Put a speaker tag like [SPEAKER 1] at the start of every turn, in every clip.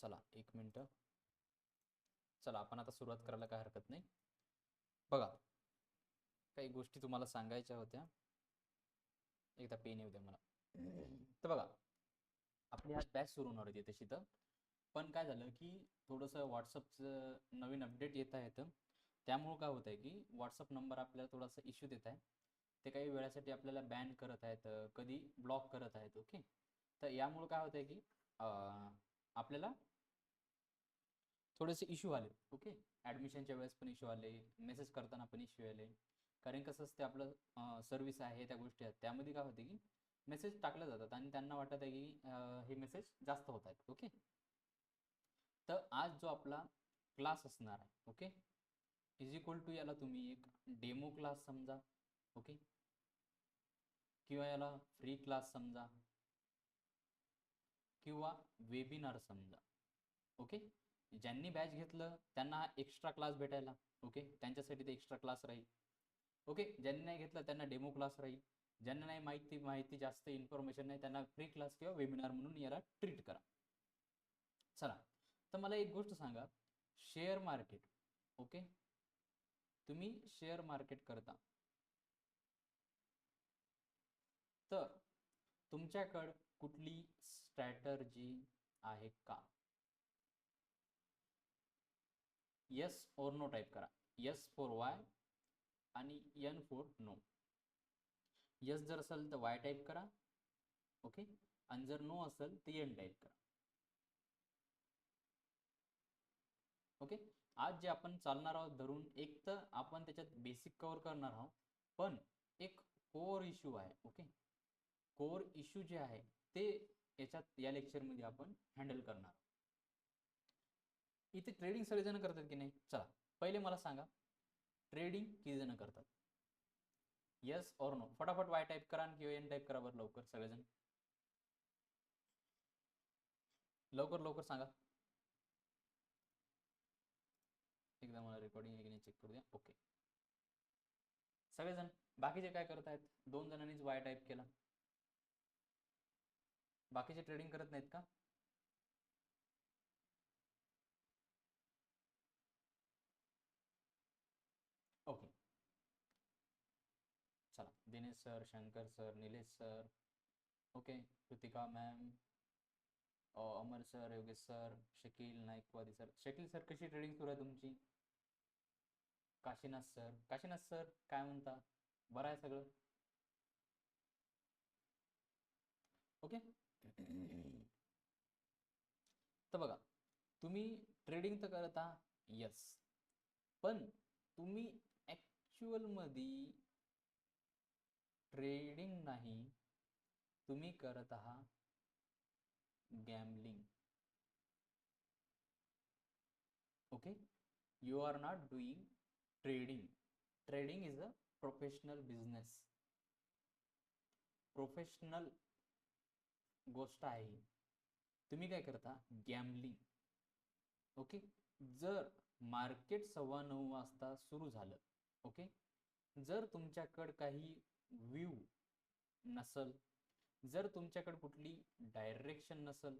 [SPEAKER 1] चला एक मिनिट. चला आपण आता सुरुवात करायला काय हरकत नाही. बघा, काही गोष्टी तुम्हाला सांगायच्या होत्या. एकदा पेन येऊ द्या मला. तर बघा, आपली आज बॅच सुरू होणार होती तशी तर, पण काय झालं की थोडंसं व्हॉट्सअपचं नवीन अपडेट येत आहेत. त्यामुळं काय होत आहे की व्हॉट्सअप नंबर आपल्याला थोडासा इश्यू देत आहे. ते काही वेळासाठी आपल्याला बॅन करत आहेत, कधी ब्लॉक करत आहेत. ओके, तर यामुळं काय होत आहे की आपल्याला थोडेसे इश्यू आले. ओके, ॲडमिशनच्या वेळेस पण इश्यू आले, मेसेज करताना पण इश्यू आले. कारण कसं असते, आपलं सर्व्हिस आहे, त्या गोष्टी आहेत, त्यामध्ये काय होते की मेसेज टाकले जातात आणि त्यांना वाटत आहे की हे मेसेज जास्त होत आहेत. ओके, तर आज जो आपला क्लास असणार आहे, ओके, इज इक्वल टू याला तुम्ही एक डेमो क्लास समजा. ओके, किंवा याला फ्री क्लास समजा, किंवा वेबिनार समजा. ओके, ज्यांनी बॅच घेतलं त्यांना हा एक्स्ट्रा क्लास भेटायला. ओके, त्यांच्यासाठी ते एक्स्ट्रा क्लास राहील. ओके, ज्यांनी नाही घेतलं त्यांना डेमो क्लास राहील. ज्यांना नाही माहिती जास्त इन्फॉर्मेशन नाही त्यांना फ्री क्लास किंवा वेबिनार म्हणून याला ट्रीट करा. चला, तर मला एक गोष्ट सांगा, शेअर मार्केट. ओके, तुम्ही शेअर मार्केट करता तर तुमच्याकडं कुठली स्ट्रॅटर्जी आहे का? येस और नो टाईप करा. येस फॉर वाय आणि एन फॉर नो. यस जर असेल तर वाय टाईप करा. ओके, आणि जर नो असेल तर एन टाईप करा. ओके, आज जे आपण चालणार आहोत धरून, एक तर आपण त्याच्यात बेसिक कव्हर करणार आहोत, पण एक कोर इश्यू आहे. ओके, कोर इश्यू जे आहे ते याच्यात या लेक्चरमध्ये आपण हँडल करणार. इथे ट्रेडिंग सगळेजण करतात की नाही? चला पहिले मला सांगा, ट्रेडिंग किती जण करतात? येस और नो, फटाफट वाय टाईप करा किंवा एन टाईप करा बरं, लवकर सगळेजण, लवकर लवकर सांगा. एकदा मला रेकॉर्डिंग आहे की नाही चेक करू द्या. ओके, सगळेजण. बाकीचे काय करत आहेत? 2 जणांनीच वाय टाईप केला. बाकीचे ट्रेडिंग करत नाहीत का? ओके, चला, Dinesh sir, Shankar sir, Nilesh sir, okay, Kritika ma'am, Amar sir, Yogesh sir, Shakeel Naikwadi sir. Shakeel sir, कशी ट्रेडिंग सुरू आहे तुमची? काशीनाथ सर, काशीनाथ सर काय म्हणता? बरं आहे सगळं? ओके. तर बघा, तुम्ही ट्रेडिंग तर करता, यस, पण तुम्ही ॲक्च्युअल मध्ये ट्रेडिंग नाही, तुम्ही करत आहात gambling. Okay, you are not doing trading. Trading is a professional business, professional गोष्ट आहे ही. तुम्ही काय करता? गॅमलिंग. ओके, जर मार्केट 9:15 वाजता सुरू झालं, ओके, जर तुमच्याकडं काही व्ह्यू नसल, जर तुमच्याकडे कुठली डायरेक्शन नसल,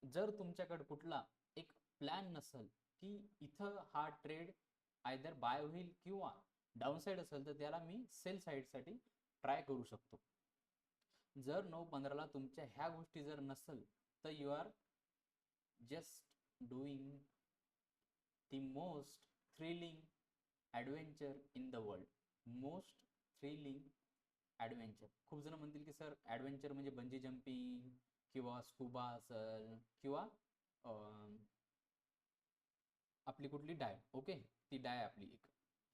[SPEAKER 1] जर तुमच्याकडे कुठला एक प्लॅन नसल की इथं हा ट्रेड आयदर बाय होईल किंवा डाऊन साईड असेल, तर त्याला मी सेल साईडसाठी ट्राय करू शकतो. जर 9:15ला तुमच्या ह्या गोष्टी जर नसल, तर you are just doing the most thrilling adventure in the world. Most thrilling adventure. खूप जण म्हणतील की सर ॲडव्हेंचर म्हणजे बंजी जम्पिंग किंवा स्कुबा असेल किंवा आपली कुठली डाय. ओके, ती डाय आपली एक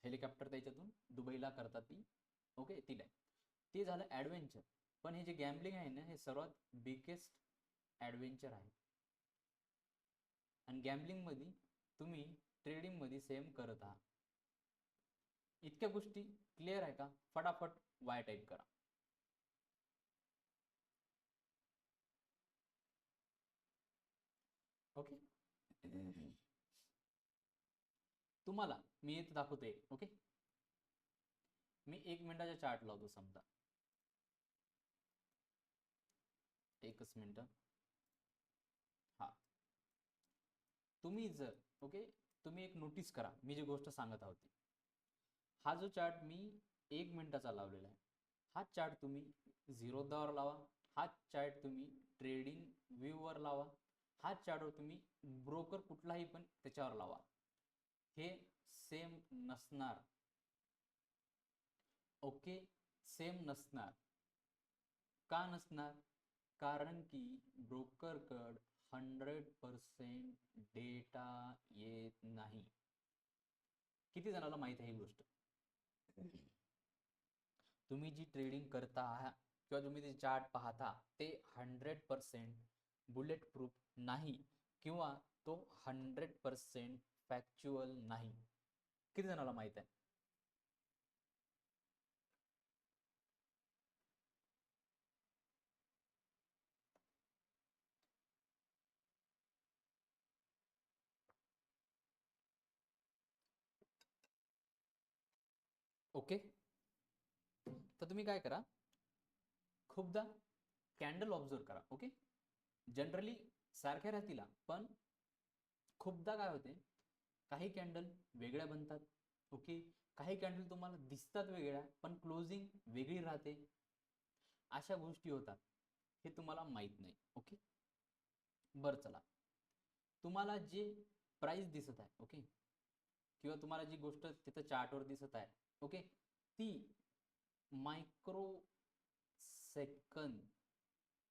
[SPEAKER 1] हेलिकॉप्टर त्याच्यातून दुबईला करतात ती. ओके, ती डाय, ते झालं ॲडव्हेंचर. पण हे जे गॅम्बलिंग आहे ना, हे सर्वात बिगेस्ट ॲडव्हेंचर आहे. आणि गॅम्बलिंगमध्ये तुम्ही ट्रेडिंगमध्ये सेम करत आहात. इतक्या गोष्टी क्लिअर आहे का? फटाफट वाय टाईप करा. ओके, तुम्हाला मी इथं दाखवतोय. ओके, मी 1 मिनिटाचा चार्ट लावतो समजा. एकच मिनिट. तुम्ही जर ओके, तुम्ही एक नोटीस करा मी जी गोष्ट सांगत आहोत. हा जो चार्ट मी 1 मिनिटाचा लावलेला आहे, हा चार्ट तुम्ही झिरोदावर लावा, हा चार्ट तुम्ही ट्रेडिंग व्ह्यूवर लावा, हा चार्टवर तुम्ही ब्रोकर कुठलाही पण त्याच्यावर लावा, हे सेम नसणार. ओके, सेम नसणार. का नसणार? कारण की ब्रोकरकड 100% डेटा येत नाही. किती जणाला माहित आहे ही गोष्ट? तुम्ही जी ट्रेडिंग करता किंवा तुम्ही जे चार्ट पाहता ते 100% बुलेट प्रूफ नाही किंवा तो 100% फॅक्च्युअल नाही. किती जणाला माहित आहे? ओके, तर तुम्ही काय करा, खूपदा कॅन्डल ऑब्झर्व करा. ओके, जनरली सारख्या राहतील, पण खूपदा काय होते, काही कॅन्डल वेगळ्या बनतात. ओके, काही कॅन्डल तुम्हाला दिसतात वेगळ्या पण क्लोजिंग वेगळी राहते. अशा गोष्टी होतात, हे तुम्हाला माहित नाही. ओके, बरं चला, तुम्हाला जे प्राइस दिसत आहे ओके, किंवा तुम्हाला जी गोष्ट तिथं चार्टवर दिसत आहे ओके, ती मायक्रो सेकंद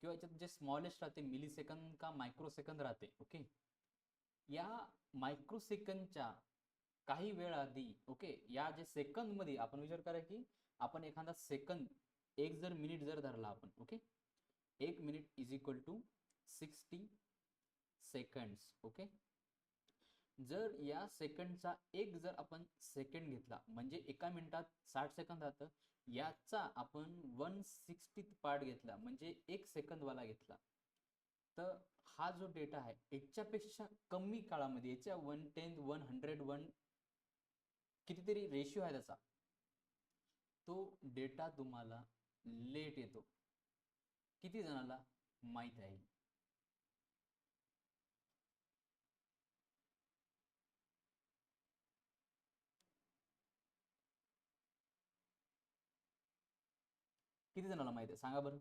[SPEAKER 1] किंवा याच्यात जे स्मॉलेस्ट राहते मिली सेकंद का मायक्रो सेकंद राहते. ओके, या मायक्रो सेकंदच्या काही वेळ आधी ओके, या जे सेकंद मध्ये आपण विचार करा की आपण एखादा सेकंद, एक जर मिनिट जर धरला आपण okay, 1 minute is equal to 60 seconds. Okay, जर या सेकंडचा एक जर आपण सेकंड घेतला म्हणजे एका मिनिटात 60 सेकंद राहतं, याचा आपण 1/60 पार्ट घेतला म्हणजे 1 सेकंद वाला घेतला, तर हा जो डेटा आहे याच्यापेक्षा कमी काळामध्ये, याच्या 1/10 101 कितीतरी रेशिओ आहे त्याचा, तो डेटा तुम्हाला लेट येतो. किती जणाला माहित आहे? किती जणाला माहित आहे सांगा बरं?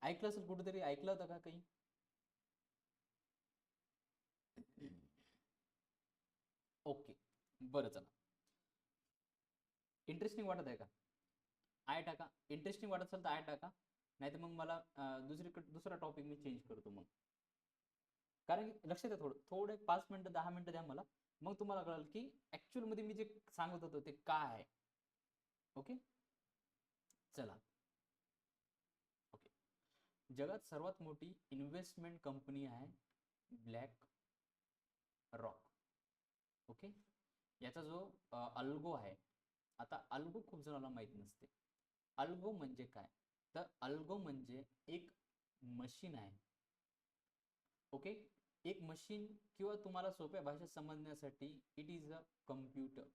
[SPEAKER 1] ऐकलं असेल, कुठेतरी ऐकलं होतं का काही? ओके, बरं चला, इंटरेस्टिंग वाटत आहे का? आय टाका. इंटरेस्टिंग वाटत असेल तर आय टाका, नाही तर मग मला दुसरा टॉपिक मी चेंज करतो मग. कारण की लक्षात द्या, थोडं थोडं एक 5 मिनिटं 10 मिनिटं द्या मला, मग तुम्हाला कळेल की ऍक्च्युअल मध्ये मी जे सांगत होतो ते काय आहे. ओके, चला. ओके, जगात सर्वात मोठी इन्व्हेस्टमेंट कंपनी आहे ब्लॅक रॉक. ओके, याचा जो अल्गो आहे, आता अल्गो खूप जणांना माहित नसते. अल्गो म्हणजे काय? तर अल्गो म्हणजे एक मशीन आहे. ओके, एक मशीन, किंवा तुम्हाला सोप्या भाषेत समजण्यासाठी इट इज अ कम्प्युटर.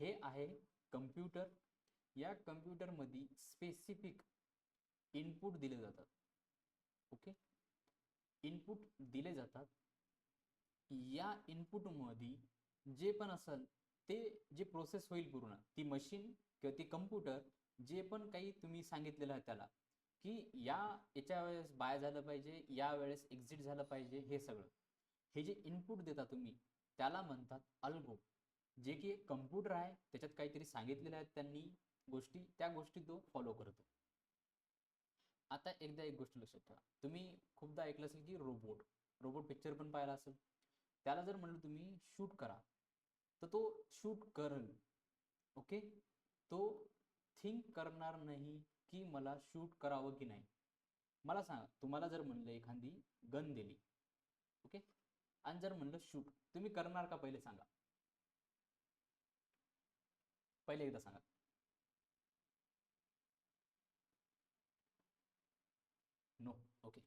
[SPEAKER 1] हे आहे कम्प्युटर. या कम्प्युटर मध्ये स्पेसिफिक इनपुट दिले जातात. ओके, इनपुट दिले जातात. या इनपुट मध्ये जे पण असेल ते जे प्रोसेस होईल पूर्ण, ती मशीन किंवा ती कम्प्युटर जे पण काही तुम्ही सांगितलेलं आहे त्याला, की याच्या वेळेस बाय झालं पाहिजे, या वेळेस एक्झिट झालं पाहिजे, हे सगळं हे जे इनपुट देता तुम्ही त्याला म्हणतात अल्गो. जे की एक कम्प्युटर आहे, त्याच्यात काहीतरी सांगितलेलं आहे त्यांनी गोष्टी, त्या गोष्टी तो फॉलो करतो. आता एकदा एक गोष्ट लक्षात ठेवा, तुम्ही खूपदा ऐकलं असेल की रोबोट, रोबोट पिक्चर पण पाहिला असेल. त्याला जर म्हणलं तुम्ही शूट करा तर तो शूट करल. ओके, तो थिंक करणार नाही की मला शूट करावं की नाही. मला सांगा, तुम्हाला जर म्हणलं एखादी गन दिली ओके, आणि जर म्हणलं शूट, तुम्ही करणार का? पहिले सांगा, पहिले एकदा सांगा. नो. ओके,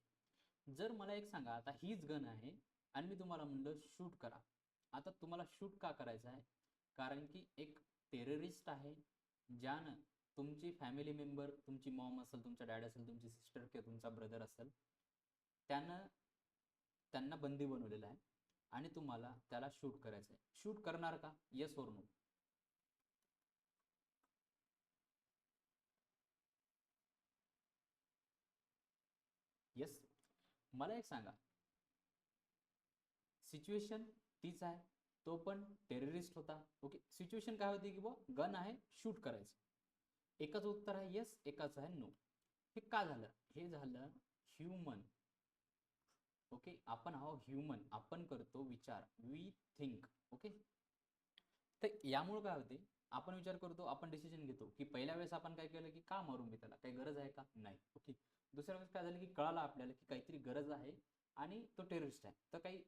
[SPEAKER 1] जर मला एक सांगा, आता हीच गन आहे आणि मी तुम्हाला म्हणलं शूट करा, आता तुम्हाला शूट का करायचं आहे? कारण की एक टेररिस्ट आहे ज्यानं तुमची फॅमिली मेंबर, तुमची मॉम असेल, तुमचा डॅड असेल, तुमची सिस्टर किंवा तुमचा ब्रदर असेल, त्यांना बंदी बनवलेलं आहे आणि तुम्हाला त्याला शूट करायचं आहे. शूट करणार का? Yes or no? येस. मला एक सांगा, सिच्युएशन तीच आहे, तो पण टेररिस्ट होता. ओके, सिच्युएशन काय होती की गन आहे, शूट करायचं. एकच उत्तर आहे येस, एकच आहे नो. हे का झालं? हे झालं ह्युमन. ओके, आपण आहोत ह्युमन, आपण करतो विचार, वी थिंक. ओके, तर यामुळे काय होते, आपण विचार करतो, आपण डिसिजन घेतो की पहिल्या वेळेस आपण काय केलं की का मारू मी त्याला, काही गरज आहे का? नाही. ओके, दुसऱ्या वेळेस काय झालं की कळालं आपल्याला की काहीतरी गरज आहे आणि तो टेररिस्ट आहे, तर काही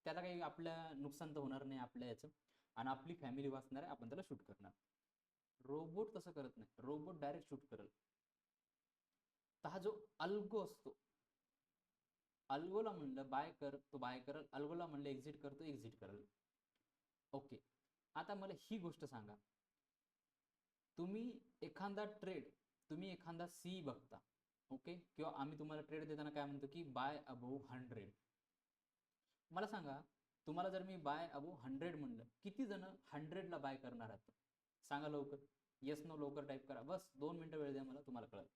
[SPEAKER 1] त्याला काही आपल्या नुकसान तर होणार नाही आपल्या याचं, आणि आपली फॅमिली वाचणार आहे, आपण त्याला शूट करणार. रोबोट तसं करत नाही, रोबोट डायरेक्ट शूट करेल. तर हा जो अल्गो असतो, अल्गोला म्हणलं बाय कर, तो बाय करल. अल्गोला म्हणलं एक्झिट कर, तो एक्झिट करल. ओके, आता मला ही गोष्ट सांगा, तुम्ही एखादा सी बघता. ओके, किंवा आम्ही तुम्हाला ट्रेड देताना काय म्हणतो की बाय अबोव्ह 100. मला सांगा, तुम्हाला जर मी बाय अबोव्ह 100 म्हणलं, किती जण 100ला बाय करणार आहेत? सांगा लवकर. येस नो लवकर टाईप करा, बस 2 मिनिटं वेळ द्या मला, तुम्हाला कळेल.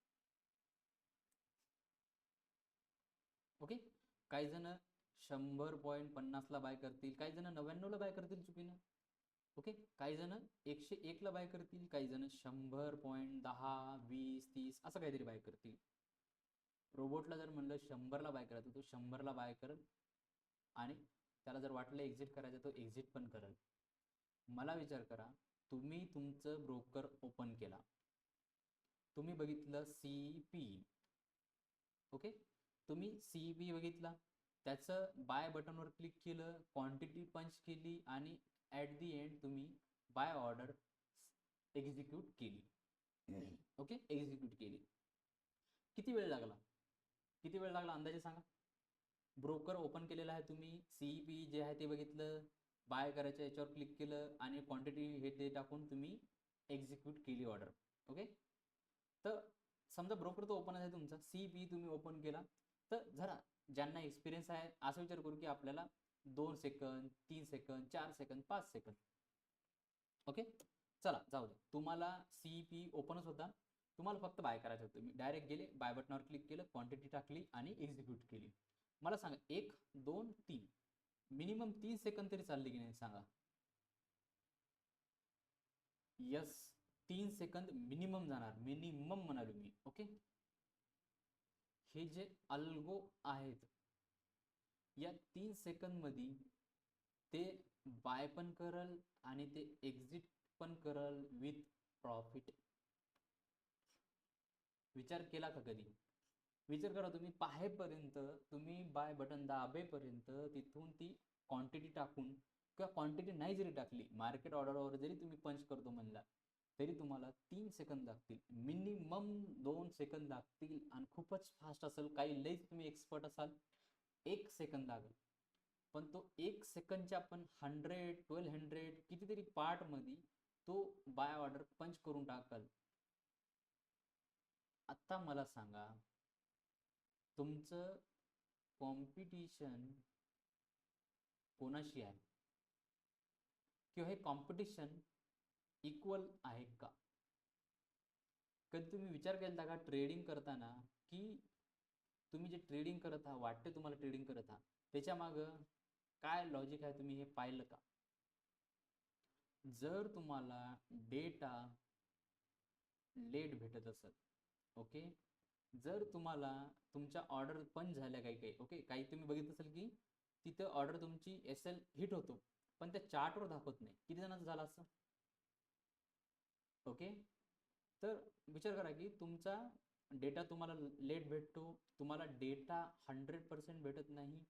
[SPEAKER 1] ओके, काही जण 100.50ला बाय करतील, काही जण 99ला बाय करतील चुकीनं. ओके, काही जण 101ला बाय करतील, काही जण 100.10, 20, 30 असं काहीतरी बाय करतील. रोबोटला जर म्हणलं 100ला बाय करायचं, तो 100ला बाय करेल आणि त्याला जर वाटलं एक्झिट करायचं, तो एक्झिट पण करेल. मला विचार करा, तुम्ही तुमचं ब्रोकर ओपन केला, तुम्ही बघितलं CP. ओके, तुम्ही CP बघितला, त्याचं बाय बटनवर क्लिक केलं, क्वांटिटी पंच केली आणि ॲट दी एंड तुम्ही बाय ऑर्डर एक्झिक्यूट केली. ओके, एक्झिक्यूट केली. किती वेळ लागला? किती वेळ लागला अंदाजे सांगा. ब्रोकर ओपन केलेला आहे, तुम्ही CP जे आहे ते बघितलं, बाय करायच्या याच्यावर क्लिक केलं आणि क्वांटिटी हे ते टाकून तुम्ही एक्झिक्यूट केली ऑर्डर. ओके, तर समजा ब्रोकर तो ओपन आहे तुमचा, CP तुम्ही ओपन केला, तर जरा ज्यांना एक्सपिरियन्स आहे असं विचार करू की आपल्याला 2 second, 3 second, 4 second, 5 second. Okay, चला जाऊ दे, तुम्हाला CP ओपनच होता, तुम्हाला फक्त बाय करायचं होतं. तुम्ही डायरेक्ट गेले, बाय बटनावर क्लिक केलं, क्वांटिटी टाकली आणि एक्झिक्यूट केली. मला सांगा, 1, 2, 3 मिनिमम 3 सेकंद तरी चालली की नाही सांगा. यस, 3 सेकंद मिनिमम जाणार, मिनिमम म्हणालो मी. ओके, हे जे अल्गो आहेत, या 3 सेकंद मध्ये ते बाय पण करल आणि ते एक्झिट पण करल विथ प्रॉफिट. विचार केला का कधी? विचार करा, तुम्ही पाहेपर्यंत, तुम्ही बाय बटन दाबेपर्यंत तिथून ती क्वांटिटी टाकून, किंवा क्वांटिटी नाही जरी टाकली, मार्केट ऑर्डरवर जरी तुम्ही पंच करतो म्हणला, तरी तुम्हाला 3 सेकंद लागतील, मिनिमम 2 सेकंद लागतील. आणि खूपच फास्ट असेल, काही लईच तुम्ही एक्सपर्ट असाल, 1 सेकंद लागेल. पण तो 1 सेकंदच्या आपण 100, 1200 कितीतरी पार्ट मध्ये तो बाय ऑर्डर पंच करून टाकाल. आता मला सांगा, तुमचं कॉम्पिटिशन कोणाशी आहे, किंवा हे कॉम्पिटिशन इक्वल आहे का? कधी तुम्ही विचार केला का ट्रेडिंग करताना, की तुम्ही जे ट्रेडिंग करत आहात, वाटते तुम्हाला ट्रेडिंग करत आहात, त्याच्या मागं काय लॉजिक आहे, तुम्ही हे पाहिलं का? जर तुम्हाला डेटा लेट भेटत असेल, ओके, जर तुम्हाला तुमच्या ऑर्डर पंच झाल्या काही काही, ओके, काही तुम्ही बघितलं असेल की तिथं ऑर्डर तुमची SL हिट होतो, पण त्या चार्टवर दाखवत नाही किती जणांचं झालं असं. ओके, तर विचार करा की तुमचा डेटा तुम्हाला लेट भेटतो, तुम्हाला डेटा 100% भेटत नाही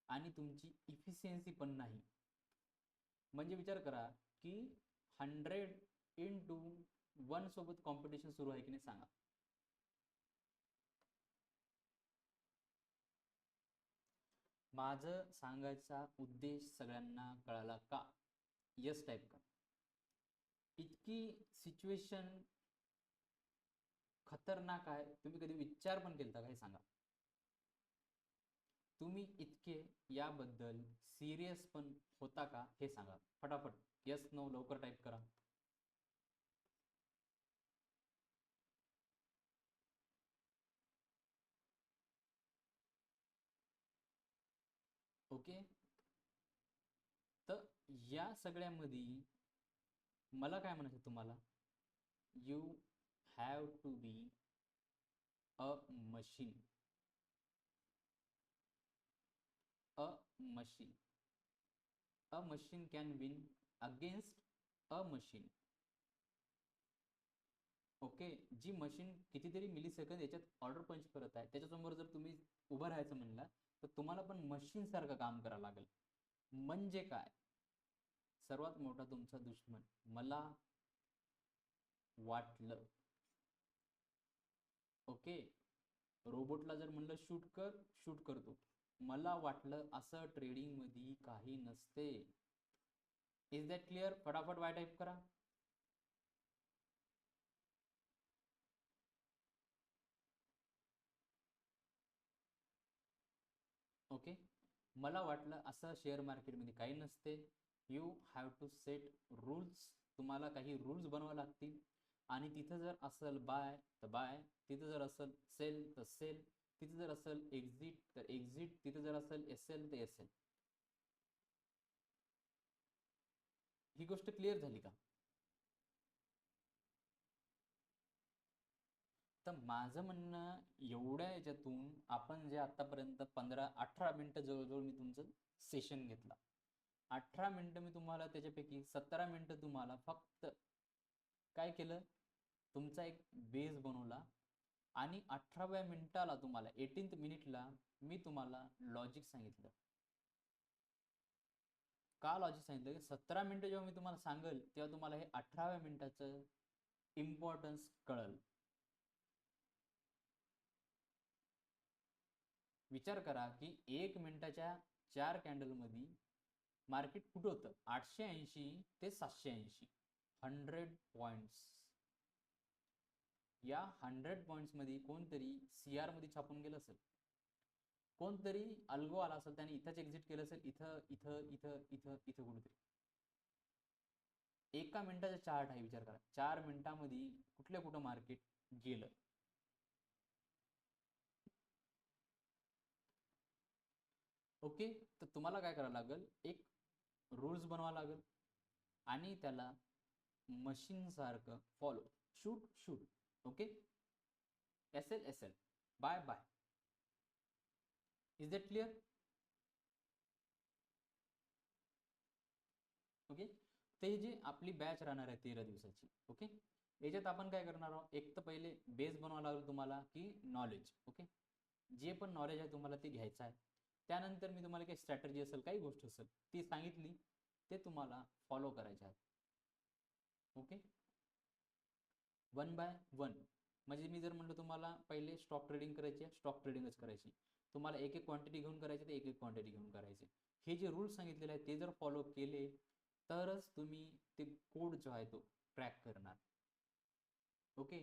[SPEAKER 1] आणि तुमची इफिशियन्सी पण नाही. म्हणजे विचार करा की 100x1 सोबत कॉम्पिटिशन सुरू आहे की नाही सांगा. माझं सांगायचा उद्देश सगळ्यांना कळाला का? यस टाईप करा. इतकी सिच्युएशन खतरनाक आहे, तुम्ही कधी विचार पण केलता का हे सांगा. तुम्ही इतके याबद्दल सिरियस पण होता का हे सांगा फटाफट. यस नो लवकर टाईप करा. ओके. तर या सगळ्यामध्ये मला काय म्हणायचं तुम्हाला, you have to be a machine. A machine. A machine can win against a machine. Okay. जी मशीन कितीतरी मिली सेकंद याच्यात ऑर्डर पंच करत आहे, त्याच्यासमोर जर तुम्ही उभं राहायचं म्हणला तर तुम्हाला पण मशीन सारखं काम करावं लागेल. म्हणजे काय, सर्वात मोठा तुमचा दुश्मन मला वाटलं. ओके. रोबोटला जर म्हणलं शूट कर, शूट करतो. मला वाटलं असं ट्रेडिंग मध्ये काही नसते. Is that clear? फटाफट वाय टाईप करा. ओके. मला वाटलं असं शेअर मार्केटमध्ये काही नसते. You have to set rules. तुम्हाला काही रूल्स बनवावे लागतील. आणि तिथं जर असेल बाय तर बाय, तिथं जर असेल सेल तर सेल, तिथं जर असेल एक्झिट तर एक्झिट, तिथं जर असेल एस एल तर एस एल. ही गोष्ट क्लिअर झाली का? तर माझं म्हणणं एवढ्या याच्यातून आपण जे आतापर्यंत 15-18 मिनटं जवळजवळ मी तुमचं सेशन घेतला. 18 मिनटं मी तुम्हाला त्याच्यापैकी 17 मिनटं तुम्हाला फक्त काय केलं, तुमचा एक बेस बनवला. आणि 18व्या मिनिटाला तुम्हाला 18th मिनिटला मी तुम्हाला लॉजिक सांगितलं. का लॉजिक सांगितलं की 17 मिनिटं जेव्हा मी तुम्हाला सांगेल तेव्हा तुम्हाला हे 18व्या मिनिटाचं इम्पॉर्टन्स कळल. विचार करा की 1 मिनिटाच्या 4 कॅन्डलमध्ये मार्केट कुठं होतं, 880 ते 780, 100 पॉइंट्स. या 100 पॉइंट्समध्ये कोणतरी सी आर मध्ये छापून गेलं असेल, कोणतरी अल्गो आला असेल, त्याने इथंच एक्झिट केलं असेल, इथं इथं इथं इथं इथं कुठेतरी. एका मिनिटाचा चार्ट आहे, विचार करा 4 मिनिटामध्ये कुठल्या कुठं मार्केट गेलं. ओके. तर तुम्हाला काय करावं लागेल, एक रूल्स बनवावं लागेल आणि त्याला मशीन सारखं follow, shoot shoot. Okay. S L S L, bye bye. Is that clear? Okay. ते जे आपली बॅच राहणार आहे 13 दिवसाची. ओके. याच्यात आपण काय करणार आहोत, एक तर पहिले बेस बनवावा लागेल तुम्हाला की नॉलेज. ओके. जे पण नॉलेज आहे तुम्हाला ते घ्यायचं आहे. त्यानंतर मी तुम्हाला काही स्ट्रॅटजी असेल, काही गोष्ट असेल ती सांगितली, ते तुम्हाला फॉलो करायचे आहे. ओके. 1 बाय 1. म्हणजे मी जर म्हणलं तुम्हाला पहिले स्टॉक ट्रेडिंग करायची आहे, स्टॉक ट्रेडिंगच करायची. तुम्हाला एक एक क्वांटिटी घेऊन करायची तर एक एक क्वांटिटी घेऊन करायची. हे जे रूल्स सांगितलेले आहेत ते जर फॉलो केले तरच तुम्ही ते कोड जो आहे तो क्रॅक करणार. ओके.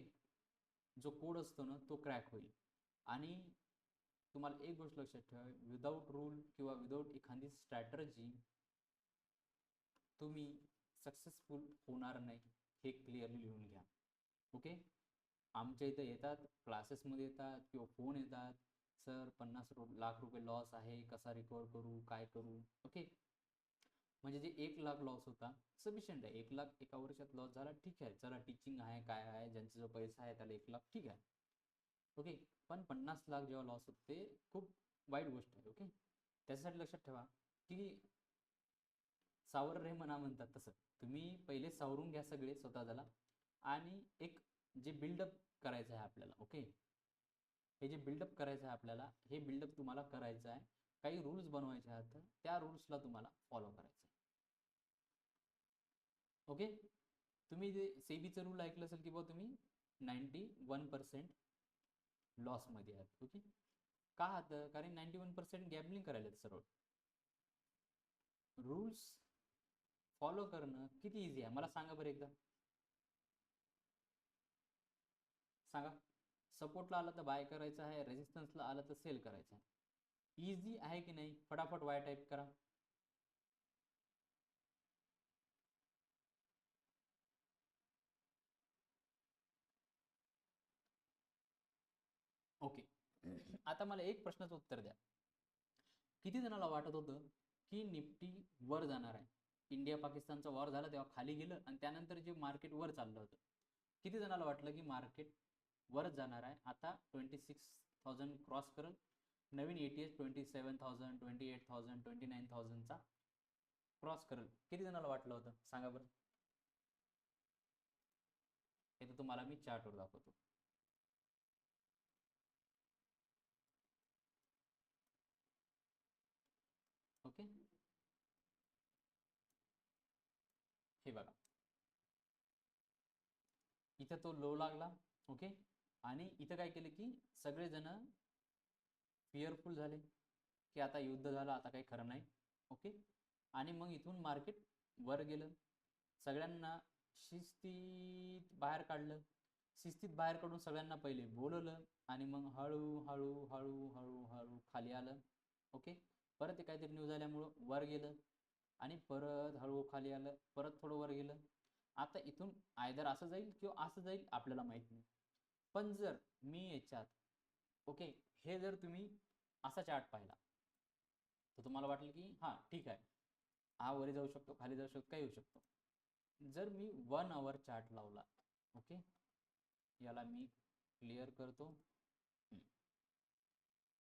[SPEAKER 1] जो कोड असतो ना तो क्रॅक होईल. आणि तुम्हाला एक गोष्ट लक्षात ठेवा, विदाऊट रूल किंवा विदाऊट एखादी स्ट्रॅटर्जी तुम्ही सक्सेसफुल होणार नाही, हे क्लिअरली लिहून घ्या. ओके. आमच्या इथं येतात, क्लासेसमध्ये येतात किंवा फोन येतात, सर 50 लाख रुपये लॉस आहे, कसा रिकवर करू, काय करू. ओके. म्हणजे जे 1 लाख लॉस होता सफिशियंट आहे. 1 लाख एका वर्षात लॉस झाला, ठीक आहे, चला टीचिंग आहे, काय आहे, ज्यांचा जो पैसा आहे त्याला 1 लाख ठीक आहे. ओके. पण 50 लाख जेव्हा लॉस होते ते खूप वाईट गोष्ट आहे. ओके. त्याच्यासाठी लक्षात ठेवा की सावर रे मना म्हणतात तसं तुम्ही पहिले सावरून घ्या सगळे स्वतःला. आणि एक जे बिल्डअप करायचं आहे आपल्याला. ओके. हे जे बिल्डअप करायचं आहे आपल्याला, हे बिल्डअप तुम्हाला करायचं आहे. काही रूल्स बनवायचे आहेत, त्या रूल्सला तुम्हाला फॉलो करायचं आहे. ओके. तुम्ही जे सेबीचं रूल ऐकलं असेल की बा तुम्ही 91% लॉसमध्ये आहात. ओके. का होतं, कारण 91% गॅम्बलिंग करायला सरळ. रूल्स फॉलो करणं किती इझी आहे मला सांगा बरं एकदा. सांगा. सपोर्टला आलं तर बाय करायचं आहे, रेजिस्टन्सला आलं तर सेल करायचं आहे. इझी आहे की नाही? फटाफट वाय टाईप करा. ओके. आता मला एक प्रश्नाचं उत्तर द्या. किती जणाला वाटत होतं की निफ्टी वर जाणार आहे? इंडिया पाकिस्तानचा वॉर झाला तेव्हा खाली गेलं आणि त्यानंतर जे मार्केट वर चाललं होतं, किती जणाला वाटलं की मार्केट वरच जाणार आहे, आता 26,000 क्रॉस करल, नवीन एटीएस 27,000, 28,000, 29,000चा क्रॉस करल? किती जणाला वाटलं होतं सांगा बरं? हे तर तुम्हाला मी चार्टवर दाखवतो. ओके, हे बघा, इथं तो लो लागला. ओके, आणि इथं काय केलं की सगळेजण फिअरफुल झाले की आता युद्ध झालं, आता काही खरं नाही. ओके, आणि मग इथून मार्केट वर गेलं, सगळ्यांना शिस्तीत बाहेर काढलं, शिस्तीत बाहेर काढून सगळ्यांना पहिले बोलवलं आणि मग हळू हळू हळू हळू हळू खाली आलं. ओके, परत ते काहीतरी न्यूज आल्यामुळं वर गेलं आणि परत हळू खाली आलं, परत थोडं वर गेलं. आता इथून आयदर असं जाईल किंवा असं जाईल, आपल्याला माहित नाही. पण जर मी याच्यात, ओके, हे जर तुम्ही असा चार्ट पाहिला तर तुम्हाला वाटलं की हां ठीक आहे, हा वरी जाऊ शकतो, खाली जाऊ शकतो, काही होऊ शकतो. जर मी 1 आवर चार्ट लावला, ओके, याला मी क्लिअर करतो.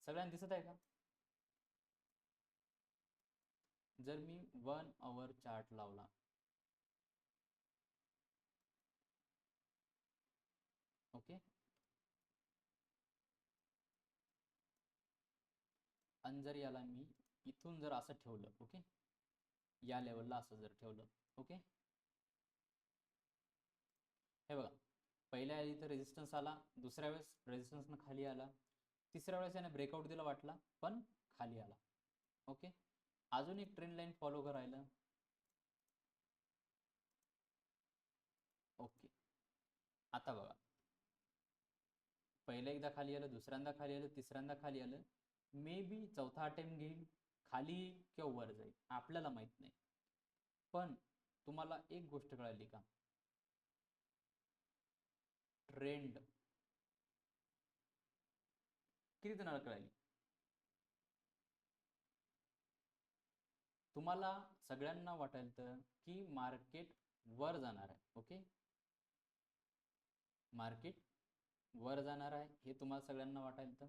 [SPEAKER 1] सगळ्यांना दिसत आहे का? जर मी 1 आवर चार्ट लावला, ओके, आणि जर याला मी इथून जर असं ठेवलं, ओके, या लेवलला असं जर ठेवलं, ओके, हे बघा, पहिल्या इथं रेजिस्टन्स आला, दुसऱ्या वेळेस रेजिस्टन्सनं खाली आला, तिसऱ्या वेळेस याने ब्रेकआउट दिला वाटला पण खाली आला. ओके, अजून एक ट्रेंड लाईन फॉलो करायला. ओके, आता बघा, पहिलं एकदा खाली आलं, दुसऱ्यांदा खाली आलं, तिसऱ्यांदा खाली आलं, मे बी चौथा अटेम्प्ट घेईल, खाली किंवा वर जाईल, आपल्याला माहित नाही. पण तुम्हाला एक गोष्ट कळाली का? ट्रेंड किती जणांना कळाली? तुम्हाला सगळ्यांना वाटायचं की मार्केट वर जाणार आहे. ओके, मार्केट वर जाणार आहे हे तुम्हाला सगळ्यांना वाटायचं.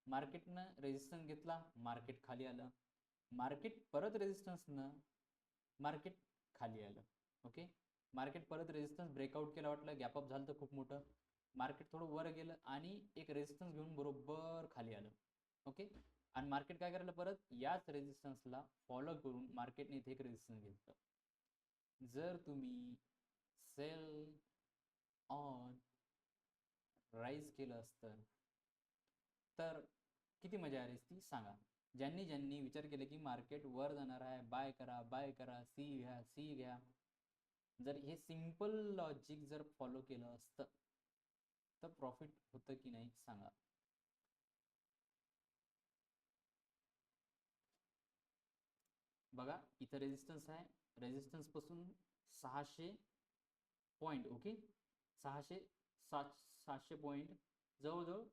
[SPEAKER 1] मार्केटनं रेजिस्टन्स घेतला, मार्केट खाली आलं, मार्केट परत रेजिस्टन्सनं मार्केट खाली आलं. ओके, मार्केट परत रेजिस्टन्स ब्रेकआउट केला, वाटलं गॅपअप झालं तर खूप मोठं, मार्केट थोडं वर गेलं आणि एक रेजिस्टन्स घेऊन बरोबर खाली आलं. ओके, आणि मार्केट काय करायला, परत याच रेजिस्टन्सला फॉलो करून मार्केटने इथे एक रेजिस्टन्स घेतलं. जर तुम्ही सेल ऑन राईज केलं असतं तर किती मजा आली असती सांगा. ज्यांनी ज्यांनी विचार केला की मार्केट वर जाणार आहे, बाय करा, बाय करा, सी घ्या, सी घ्या, जर हे सिंपल लॉजिक जर फॉलो केलं असतं तर प्रॉफिट होतं की नाही सांगा. बघा, इथं रेजिस्टन्स आहे, रेजिस्टन्स पासून 600 पॉईंट, ओके, 600 700 पॉईंट, जवळजवळ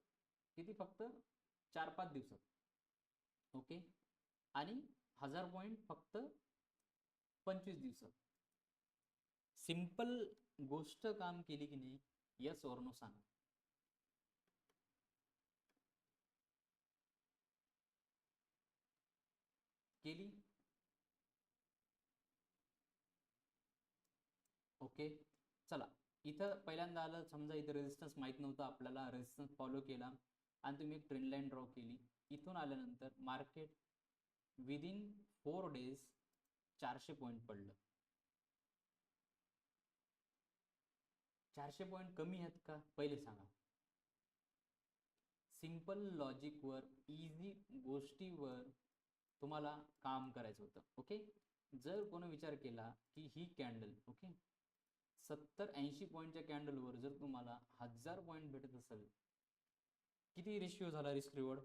[SPEAKER 1] किती, फक्त 4-5 दिवसात. ओके, आणि 1000 पॉईंट फक्त 25 दिवसात. सिंपल गोष्ट काम केली की नाही? यस और नो सांगा. केली. ओके, चला, इथं पहिल्यांदा आलं, समजा इथं रेजिस्टन्स माहीत नव्हतं आपल्याला, रेजिस्टन्स फॉलो केला आणि तुम्ही एक ट्रेंड लाईन ड्रॉ केली. इथून आल्यानंतर मार्केट विदिन 4 डेज 400 पॉईंट पडलं. 400 पॉईंट कमी आहेत का पहिले सांगा. सिंपल लॉजिकवर, इझी गोष्टीवर तुम्हाला काम करायचं होतं. ओके, जर कोणी विचार केला की ही कॅन्डल, ओके, 70-80 पॉईंटच्या कॅन्डलवर जर तुम्हाला 1000 पॉईंट भेटत असेल, किती रेशिओ झाला रिस्क रिवॉर्ड?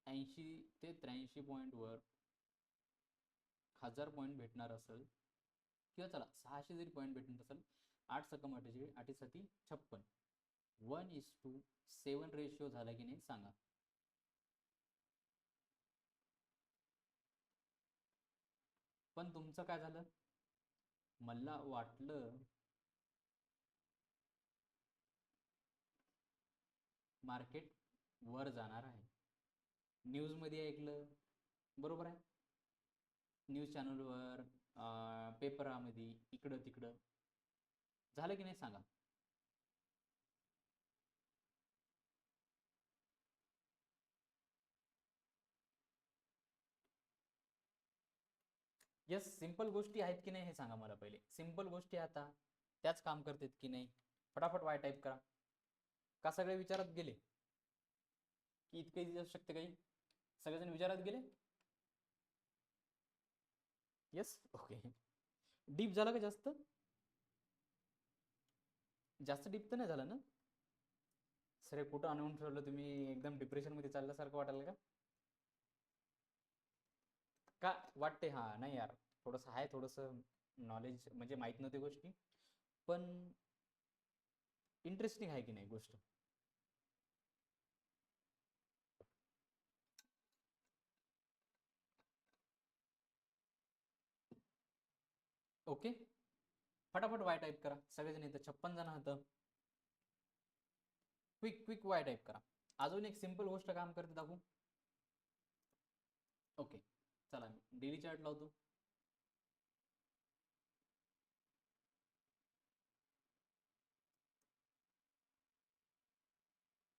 [SPEAKER 1] 80 ते 83 पॉईंटवर 1000 पॉईंट भेटणार असेल, किंवा चला 600 जरी पॉईंट भेटणार असेल, 8 सकम अटीचे 8 56 1:7 रेशिओ झाला की नाही सांगा. पण तुमचं काय झालं, मला वाटलं मार्केट वर जाणार आहे, न्यूजमध्ये ऐकलं, बरोबर आहे, न्यूज चॅनलवर, पेपरामध्ये, इकडं तिकडं, झालं की नाही सांगा. यस, सिंपल गोष्टी आहेत की नाही हे सांगा मला पहिले. सिंपल गोष्टी आता त्याच काम करतात की नाही. फटाफट वाय टाईप करा. का सगळे विचारात गेले की इतकं इझी असू शकते काही? सगळेजण विचारात गेले. Yes, okay. डीप झाला का जास्त? जास्त डीप तर नाही झाला ना? सर कुठं आणून ठेवलं तुम्ही, एकदम डिप्रेशन मध्ये चालल्यासारखं वाटायला का? का वाटते? हा नाही यार, थोडंसं आहे, थोडंसं नॉलेज म्हणजे माहित नव्हती गोष्टी, पण इंटरेस्टिंग आहे की नाही गोष्ट. ओके, फटाफट वाय टाईप करा सगळेजण. इथं 56 जण होतं. क्विक क्विक वाय टाईप करा. अजून एक सिंपल गोष्ट काम करते दाखवू. ओके, चला मी डेली चार्ट लावतो.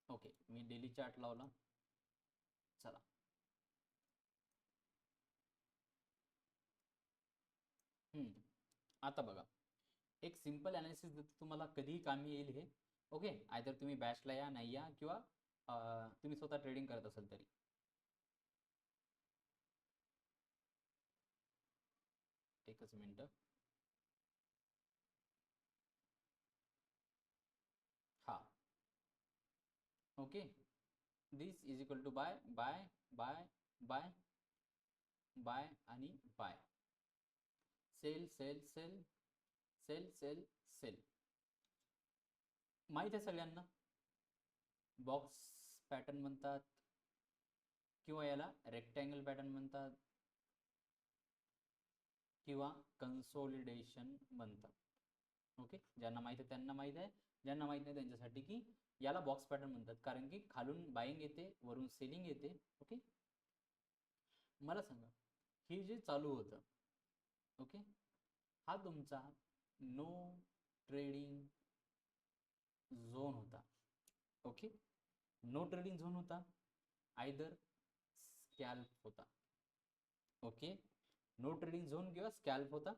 [SPEAKER 1] ओके, मी डेली चार्ट लावला. चला, आता बघा, एक सिंपल अनालिसिस देतो तुम्हाला, कधीही कामी येईल हे. ओके, आयदर तुम्ही बॅचला या, नाही या, किंवा तुम्ही स्वतः ट्रेडिंग करत असाल तरी. एकच मिनिट. हा, okay, this is equal to buy buy buy buy buy आणि buy, sell sell sell sell sell sell. माहित आहे सगळ्यांना बॉक्स पॅटर्न म्हणतात, किंवा याला रेक्टँगल पॅटर्न म्हणतात, किंवा कन्सोलिडेशन म्हणतात. ओके, ज्यांना माहित आहे त्यांना माहित आहे, ज्यांना माहित नाही त्यांच्यासाठी की याला बॉक्स पॅटर्न म्हणतात, कारण की खालून बाईंग येते, वरून सेलिंग येते. ओके, मला सांगा, हे जे चालू होतं, ओके, हा तुमचा नो ट्रेडिंग झोन होता. ओके, नो ट्रेडिंग झोन होता, आयदर स्कॅल्प होता. ओके, नो ट्रेडिंग झोन किंवा स्कॅल्प होता.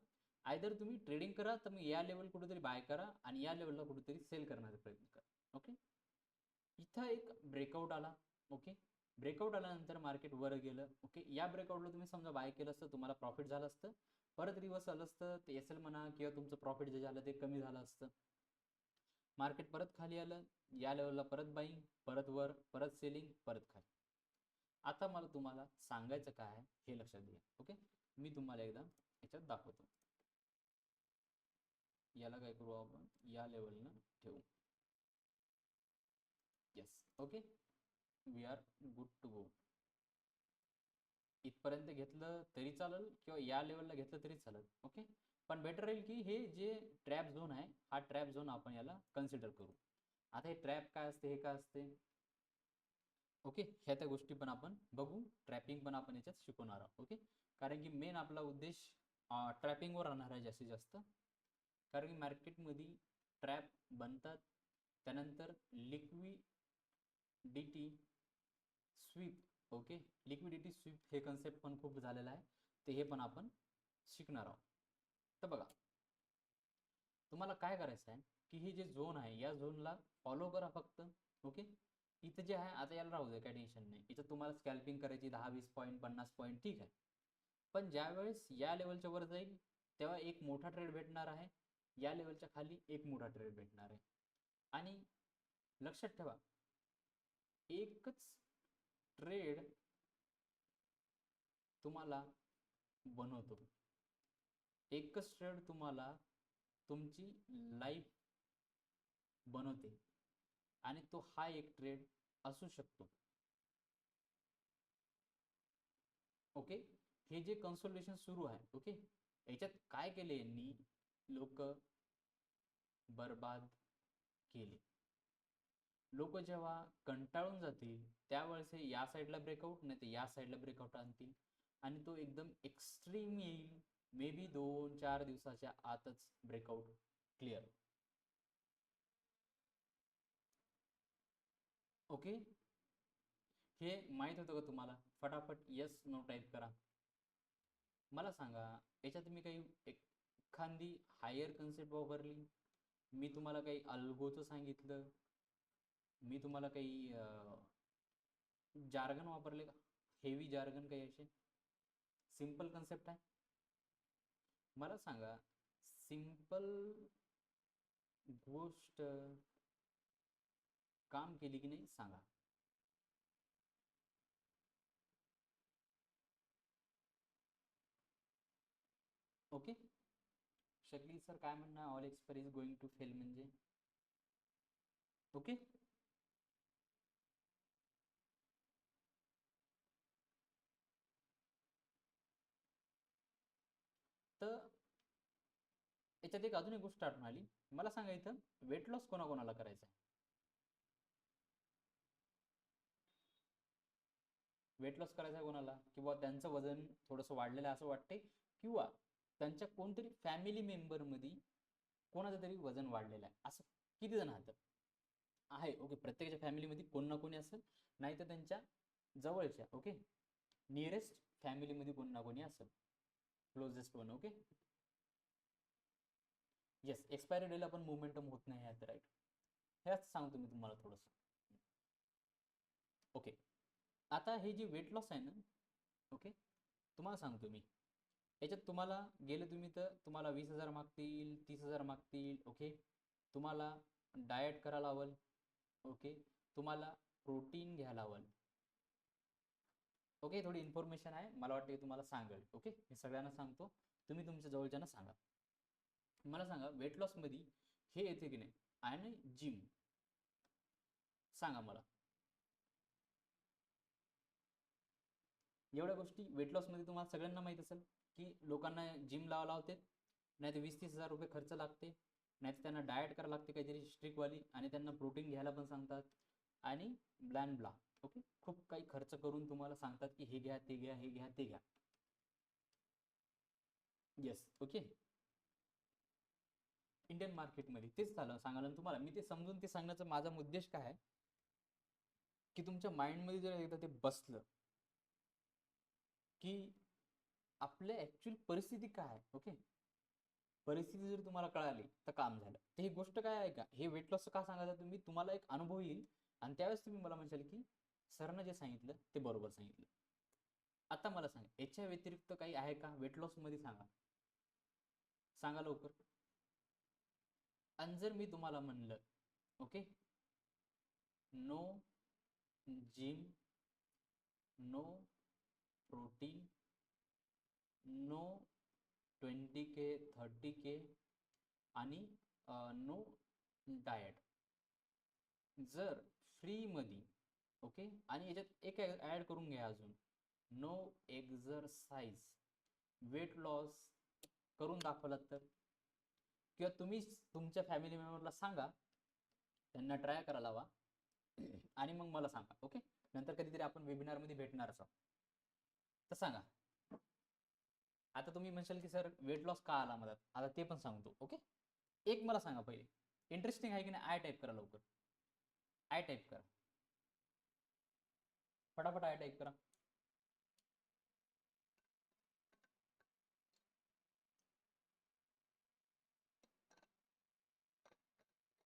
[SPEAKER 1] आयदर तुम्ही ट्रेडिंग करा, तर मग या लेवल कुठेतरी बाय करा आणि या लेवलला कुठेतरी सेल करण्याचा प्रयत्न करा. ओके, इथं एक ब्रेकआउट आला. ओके, ब्रेकआउट आल्यानंतर मार्केट वर गेलं. ओके, या ब्रेकआउटला तुम्ही समजा बाय केलं असतं, तुम्हाला प्रॉफिट झालं असतं. परत रिव्हर्स आलं असतं, ते एस एल म्हणा, किंवा तुमचं प्रॉफिट जे झालं ते कमी झालं असतं. मार्केट परत खाली आलं, या लेवलला परत बाईंग, परत वर, परत सेलिंग, परत खाली. आता मला तुम्हाला सांगायचं काय आहे हे लक्षात घ्या. ओके, मी तुम्हाला एकदा याच्यात दाखवतो. याला काय करू आपण, या लेवलनं ठेवू. Yes, okay, we are good to go. इथपर्यंत घेतलं तरी चालेल, किंवा या लेवलला घेतलं तरी चालेल. ओके, पण बेटर राहील की हे जे ट्रॅप झोन आहे, हा ट्रॅप झोन आपण याला कन्सिडर करू. आता हे ट्रॅप काय असते, हे काय असते, ओके, ह्या त्या गोष्टी पण आपण बघू. ट्रॅपिंग पण आपण याच्यात शिकवणार आहोत. ओके, कारण की मेन आपला उद्देश ट्रॅपिंगवर राहणार आहे जास्तीत जास्त. कारण की मार्केटमध्ये ट्रॅप बनतात, त्यानंतर liquidity sweep. Okay, liquidity sweep हे कन्सेप्ट पण खूप झालेलं आहे, ते हे पण आपण शिकणार आहोत. तर बघा, तुम्हाला काय करायचं आहे की हे जे झोन आहे, या झोनला फॉलो करा फक्त. ओके, इथं जे आहे आता याला राहू दे, काय टेन्शन नाही. इथं तुम्हाला स्कॅल्पिंग करायची 10-20 पॉईंट, 50 पॉईंट, ठीक आहे. पण ज्या वेळेस या लेवलच्या वर जाईल, तेव्हा एक मोठा ट्रेड भेटणार आहे, या लेवलच्या खाली एक मोठा ट्रेड भेटणार आहे. आणि लक्षात ठेवा, एकच ट्रेड तुम्हाला बनवतो. एकच ट्रेड तुम्हाला तुमची लाईफ बनवते आणि तो हा एक ट्रेड असू शकतो. ओके, हे जे कन्सल्टेशन सुरू आहे, ओके, याच्यात काय केले यांनी, लोक बर्बाद केले. लोक जेव्हा कंटाळून जातील त्यावेळेस हे या साईडला ब्रेकआउट नाही तर या साईडला ब्रेकआउट आणतील आणि तो एकदम एक्स्ट्रीम येईल. मे बी 2-4 दिवसाच्या आतच ब्रेकआउट क्लिअर. ओके, हे माहित होतं का तुम्हाला? फटाफट यस नो टाईप करा. मला सांगा, याच्यात मी काही एखादी हायर कन्सेप्ट वापरली? मी तुम्हाला काही अल्गोचं सांगितलं? मी तुम्हाला काही जार्गन वापरले का? हेवी जार्गन काही असे? सिंपल कन्सेप्ट आहे. मला सांगा, सिंपल गोष्ट काम केली की नाही सांगा. ओके, शकील सर काय म्हणणं, all expert is going to fail म्हणजे? ओके, तर याच्यात एक अजून एक गोष्ट आठवण आली. मला सांगा, इथं वेट लॉस कोणाकोणाला करायचा आहे? वेट लॉस करायचा आहे कोणाला? किंवा त्यांचं वजन थोडंसं वाढलेलं आहे असं वाटते, किंवा त्यांच्या कोणतरी फॅमिली मेंबरमध्ये कोणाचं तरी वजन वाढलेलं आहे, असं किती जण आहात? आहे. ओके, प्रत्येकाच्या फॅमिलीमध्ये कोण ना कोणी असेल, नाही तर त्यांच्या जवळच्या, ओके, नियरेस्ट फॅमिलीमध्ये कोण ना कोणी असेल, closest one. Okay, yes, expiry डेला पण मोमेंटम होत नाही आहे, राईट. हेच सांगतो मी तुम्हाला थोडंसं. ओके, आता हे जे वेट लॉस आहे ना, ओके, तुम्हाला सांगतो मी, याच्यात तुम्हाला गेले तुम्ही तर तुम्हाला 20,000 मागतील, 30,000 मागतील. ओके, तुम्हाला डाएट करायला लावल. ओके, तुम्हाला प्रोटीन घ्यायला लावल. ओके, थोडी इन्फॉर्मेशन आहे, मला वाटतं की तुम्हाला सांगेल. ओके, मी सगळ्यांना सांगतो, तुम्ही तुमच्या जवळच्यांना सांगा. मला सांगा, वेट लॉसमध्ये हे येते की नाही, आणि जिम, सांगा मला. एवढ्या गोष्टी वेट लॉसमध्ये तुम्हाला सगळ्यांना माहीत असेल की लोकांना जिम लावते, नाही तर 20-30,000 रुपये खर्च लागते, नाही तर त्यांना डाएट करायला लागते काहीतरी स्ट्रिक्टवाली, आणि त्यांना प्रोटीन घ्यायला पण सांगतात, आणि ब्लॅन ब्ला. ओके, खूप काही खर्च करून तुम्हाला सांगतात की हे घ्या, ते घ्या, हे घ्या, ते घ्या. येस, ओके, इंडियन मार्केटमध्ये तेच झालं सांगायला तुम्हाला. मी ते समजून ते सांगण्याचा माझा उद्देश काय आहे, की तुमच्या माइंडमध्ये जर एकदा ते बसलं की आपल्या ॲक्च्युअल परिस्थिती काय आहे, ओके, परिस्थिती जर तुम्हाला कळाली तर काम झालं. तर ही गोष्ट काय आहे का, हे वेट लॉस का सांगायचं तुम्ही, तुम्हाला एक अनुभव येईल आणि त्यावेळेस तुम्ही मला म्हणशाल की सरनं जे सांगितलं ते बरोबर सांगितलं. आता मला सांगा, याच्या व्यतिरिक्त काही आहे का वेट लॉस मध्ये? सांगा, सांगा लवकर. आणि जर मी तुम्हाला म्हणलं, okay, no gym, no protein, no 20K 30K, आणि नो डाएट, जर फ्रीमध्ये, ओके, आणि याच्यात एक ॲड करून घ्या अजून, नो एक्झरसाइज, वेट लॉस करून दाखवलात तर, किंवा तुम्ही तुमच्या फॅमिली मेंबरला सांगा, त्यांना ट्राय करायला लावा, आणि मग मला सांगा. ओके, नंतर कधीतरी आपण वेबिनारमध्ये भेटणारच आहोत, तर सांगा. आता तुम्ही म्हणशाल की सर वेट लॉस का आला मला, आता ते पण सांगतो. ओके, एक मला सांगा पहिले, इंटरेस्टिंग आहे की नाही? आय टाईप करा लवकर, आय टाईप करा, फटाफट आय टाईप करा.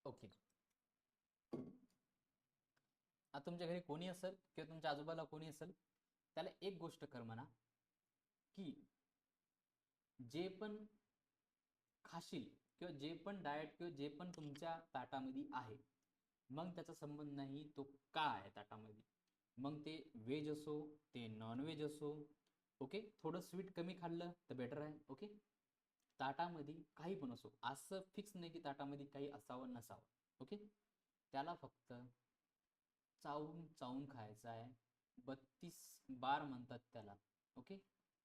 [SPEAKER 1] ओके, आता तुमच्या घरी कोणी असेल किंवा तुमच्या आजूबाजूला कोणी असेल, त्याला एक गोष्ट कर म्हणा की जे पण खाशील किंवा जे पण डाएट किंवा जे पण तुमच्या ताटामध्ये आहे, मग त्याचा संबंध नाही तो का आहे ताटामध्ये, मग ते व्हेज असो, ते नॉन व्हेज असो, ओके, थोडं स्वीट कमी खाल्लं तर बेटर आहे. ओके, ताटामध्ये काही पण असो, असं फिक्स नाही की ताटामध्ये काही असावं नसावं. ओके, त्याला फक्त चावून चावून खायचं आहे. 32 बार म्हणतात त्याला. ओके,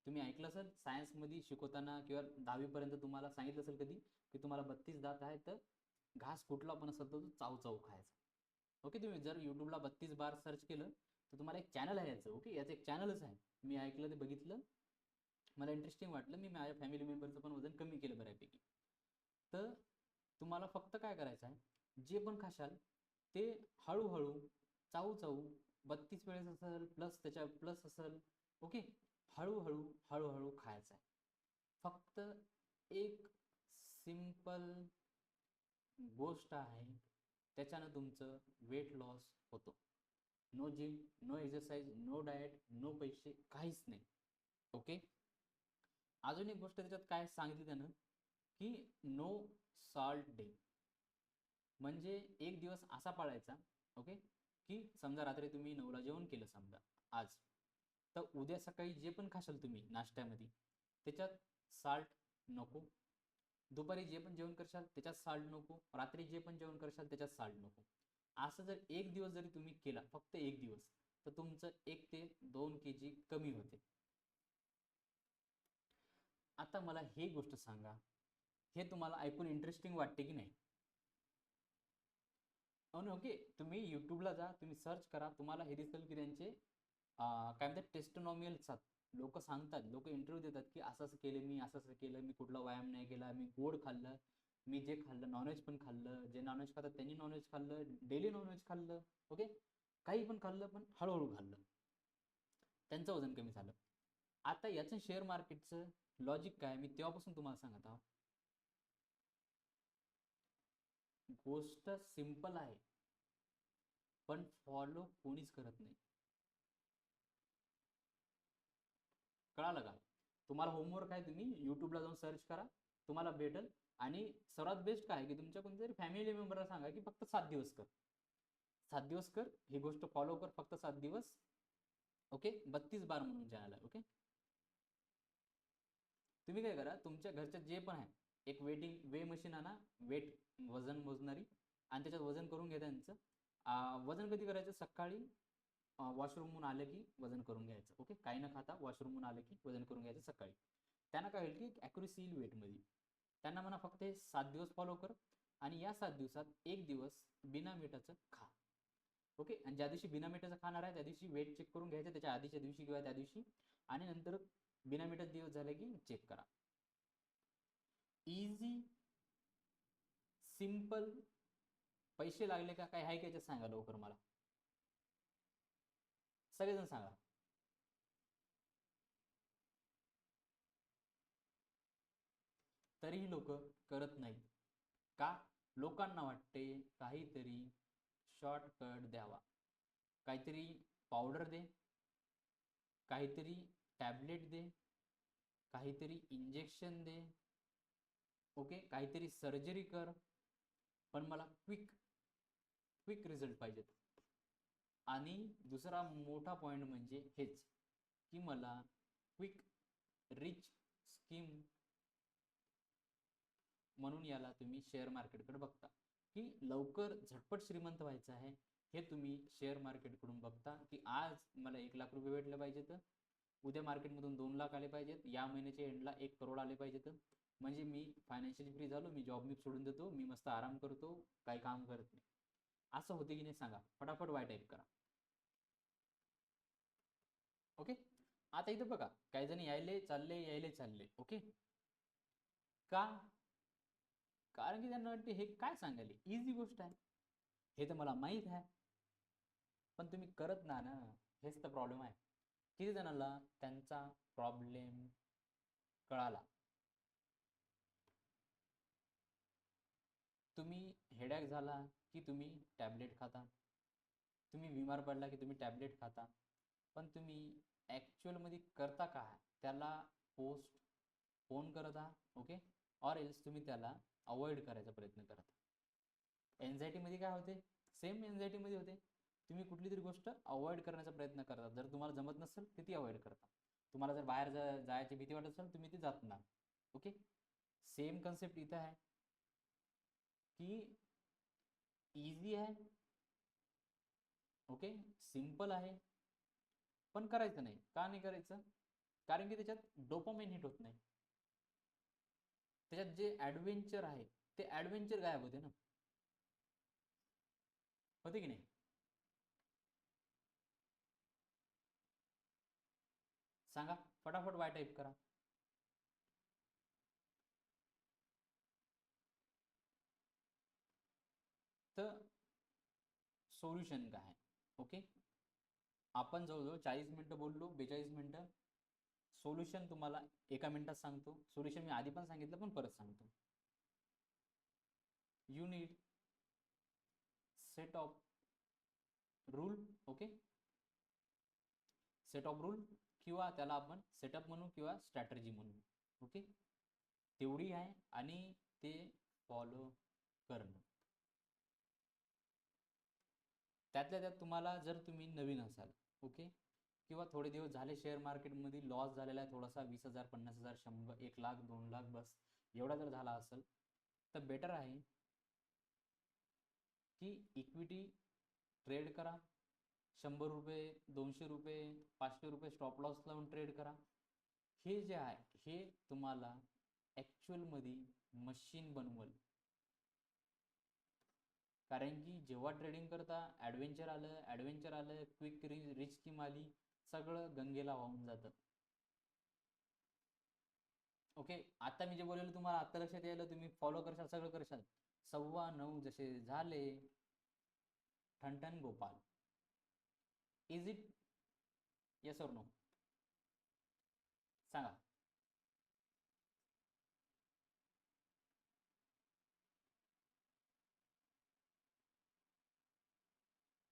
[SPEAKER 1] तुम्ही ऐकलं असेल सायन्समध्ये शिकवताना किंवा 10वी पर्यंत तुम्हाला सांगितलं असेल कधी की तुम्हाला 32 दात आहे, तर घास कुठला पण असेल तर तो चावू चावू खायचा. ओके, तुम्ही जर यूट्यूबला 32 बार सर्च केलं तर तुम्हाला एक चॅनल आहे याचं. ओके, याचं एक चॅनलच आहे. मी ऐकलं ते बघितलं, मला इंटरेस्टिंग वाटलं. मी माझ्या फॅमिली मेंबरचं पण वजन कमी केलं बऱ्यापैकी. तर तुम्हाला फक्त काय करायचं आहे, जे पण खाशाल ते हळूहळू चावू चावू 32 वेळेस असेल प्लस त्याच्या प्लस असेल. ओके, हळूहळू हळूहळू खायचं आहे. फक्त एक सिंपल गोष्ट आहे, त्याच्यानं तुमचं वेट लॉस होतो. No gym, no exercise, no diet, no पैसे, काहीच नाही. ओके, अजून एक गोष्ट त्याच्यात काय सांगितली त्यानं की नो सॉल्ट डे. म्हणजे एक दिवस असा पाळायचा. ओके, की समजा रात्री तुम्ही 9ला जेवण केलं समजा आज, तर उद्या सकाळी जे पण खाशाल तुम्ही नाश्त्यामध्ये त्याच्यात साल्ट नको. दुपारी जे पण जेवण करशाल त्याच्यात साल्ट नको. रात्री जे पण जेवण करशाल त्याच्यात साल्ट नको. असं जर एक दिवस जरी तुम्ही केला, फक्त एक दिवस, तर तुमचं 1 ते 2 kg कमी होते. आता मला हे गोष्ट सांगा, हे तुम्हाला ऐकून इंटरेस्टिंग वाटते की नाही? ओके, तुम्ही यूट्यूबला जा, तुम्ही सर्च करा, तुम्हाला हे दिसेल की त्यांचे काय म्हणतात टेस्टोनॉमियलचा लोक सांगतात, लोक इंटरव्ह्यू देतात की असं असं केलं मी, असं असं केलं मी, कुठला व्यायाम नाही केला मी, गोड खाल्लं मी, जे खाल्लं नॉनव्हेज पण खाल्लं, जे नॉनव्हेज खातात त्यांनी नॉनव्हेज खाल्लं, डेली नॉनव्हेज खाल्लं. ओके, काही पण खाल्लं पण हळूहळू खाल्लं, त्यांचं वजन कमी झालं. आता याचं शेअर मार्केटचं लॉजिक काय मी तेव्हापासून तुम्हाला सांगत आहो. गोष्ट सिंपल आहे पण फॉलो कोणीच करत नाही. कळालं का? तुम्हाला होमवर्क आहे, तुम्ही यूट्यूबला जाऊन सर्च करा, तुम्हाला भेटेल. आणि सर्वात बेस्ट काय की तुमच्या कोणत्यातरी फॅमिली मेंबरला सांगा की फक्त 7 दिवस कर, 7 दिवस कर ही गोष्ट फॉलो कर, फक्त 7 दिवस. ओके, 32 बार म्हणून चॅनल आहे. ओके, तुम्ही काय करा, तुमच्या घरच्या जे पण आहे एक वे मशीन आणा, वेट वजन मोजणारी, आणि त्याच्यात वजन करून घ्या त्यांचं. वजन कधी करायचं? सकाळी वॉशरूमहून आलं की वजन करून घ्यायचं. ओके, काही न खाता वॉशरूमहून आलं की वजन करून घ्यायचं सकाळी. त्यांना काय होईल की ॲक्युरेसी येईल वेटमध्ये. त्यांना म्हणा फक्त हे 7 दिवस फॉलो कर, आणि या 7 दिवसात एक दिवस बिना मीठाचं खा. ओके, आणि ज्या दिवशी बिना मीठाचं खाणार आहे त्या दिवशी वेट चेक करून घ्यायचं त्याच्या आधीच्या दिवशी किंवा त्या दिवशी, आणि नंतर बिना मीठाचे दिवस झाले की चेक करा. Easy, simple. पैसे लागले का काय आहे का सांगा लवकर मला, सगळेजण सांगा. तरीही लोक करत नाही का? लोकांना वाटते काहीतरी शॉर्टकट द्यावा, काहीतरी पावडर दे, काहीतरी टॅबलेट दे, काहीतरी इंजेक्शन दे. ओके, काहीतरी सर्जरी कर, पण मला क्विक क्विक रिझल्ट पाहिजेत. आणि दुसरा मोठा पॉईंट म्हणजे हेच की मला क्विक रिच स्कीम, म्हणून याला तुम्ही शेअर मार्केटकडे बघता की लवकर झटपट श्रीमंत व्हायचं आहे. हे तुम्ही शेअर मार्केटकडून बघता की आज मला 1 लाख रुपये भेटले पाहिजेत, उद्या मार्केटमधून 2 लाख आले पाहिजेत, या महिन्याच्या एंडला 1 करोड आले पाहिजेत, म्हणजे मी फायनान्शियली फ्री झालो, मी जॉब मी सोडून देतो, मी मस्त आराम करतो, काही काम करत नाही. असं होते की नाही सांगा? फटाफट वाय टाईप करा. ओके, आता इथं बघा काही जण यायले चालले यायले चालले. ओके, का? कारण की त्यांना वाटते हे काय सांगायले इझी गोष्ट आहे, हे तर मला माहीत आहे, पण तुम्ही करत ना. हेच तर प्रॉब्लेम आहे. किती जणांना त्यांचा प्रॉब्लेम कळाला? तुम्ही हेडॅक झाला की तुम्ही टॅबलेट खाता, तुम्ही बिमार पडला की तुम्ही टॅबलेट खाता, पण तुम्ही ॲक्च्युअलमध्ये करता काय त्याला? पोस्ट फोन करत आहात. ओके, ऑर एल्स तुम्ही त्याला अवॉइड करायचा प्रयत्न करता. एन्झायटीमध्ये काय होते? सेम एन्झायटीमध्ये होते. तुम्ही कुठली तरी गोष्ट अवॉइड करण्याचा प्रयत्न करता, जर तुम्हाला जमत नसेल तर ती अवॉइड करता. तुम्हाला जर बाहेर जायची भीती वाटत असेल तुम्ही ते जात नाही. ओके, सेम कन्सेप्ट इथं आहे की इझी आहे. ओके, सिंपल आहे, पण करायचं नाही. का नाही करायचं? कारण की त्याच्यात डोपामाइन हिट होत नाही. त्याच्यात जे ॲडव्हेंचर आहे ते ॲडव्हेंचर गायब होते ना, होते की नाही? सांगा फटाफट, वाय टाईप करा. तर सोल्युशन काय आहे? ओके, आपण जवळजवळ 40 मिनिटं बोललो, 42 मिनिटं. सोल्युशन तुम्हाला एका मिनिटात सांगतो. सोल्युशन मी आधी पण सांगितलं, पण परत सांगतो. You need set of rule. Okay, set of rule किंवा त्याला आपण सेटअप म्हणू किंवा स्ट्रॅटर्जी म्हणू. ओके, तेवढी आहे आणि ते फॉलो करणं. त्यातल्या त्यात तुम्हाला जर तुम्ही नवीन असाल, ओके, किंवा थोडे दिवस झाले शेअर मार्केटमध्ये लॉस झालेला आहे थोडासा, 20,000 50,000 100 1 लाख 2 लाख बस एवढा जर झाला असेल तर बेटर आहे की इक्विटी ट्रेड करा. 100 रुपये, 200 रुपये, 500 रुपये स्टॉप लॉस लावून ट्रेड करा. हे जे आहे हे तुम्हाला ॲक्च्युअलमध्ये मशीन बनवल. कारण की जेव्हा ट्रेडिंग करता ॲडव्हेंचर आलं, क्विक रिच स्कीम आली, सगळं गंगेला वाहून जातं. ओके, आता मी जे बोललेलं तुम्हाला आता लक्षात यायला, तुम्ही फॉलो करशाल, सगळं करशाल. 9:15 जसे झाले, ठणठण गोपाल. Is it yes or no? सांगा.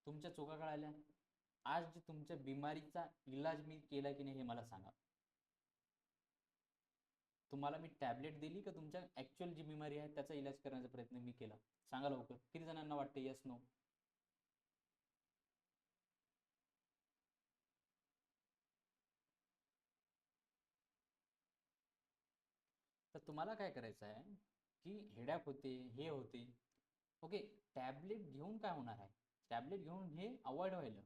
[SPEAKER 1] तुमच्या चुका कळाल्या. आज जे तुमच्या बिमारीचा इलाज मी केला की नाही हे मला सांगा. तुम्हाला मी टॅबलेट दिली का तुमच्या ॲक्च्युअल जी बिमारी आहे त्याचा इलाज करण्याचा प्रयत्न मी केला? सांगा लवकर. किती जणांना वाटते येस नो? तर तुम्हाला काय करायचं आहे की हेडॅक होते, हे होते. ओके, टॅबलेट घेऊन काय होणार आहे? टॅबलेट घेऊन हे अवॉइड व्हायला.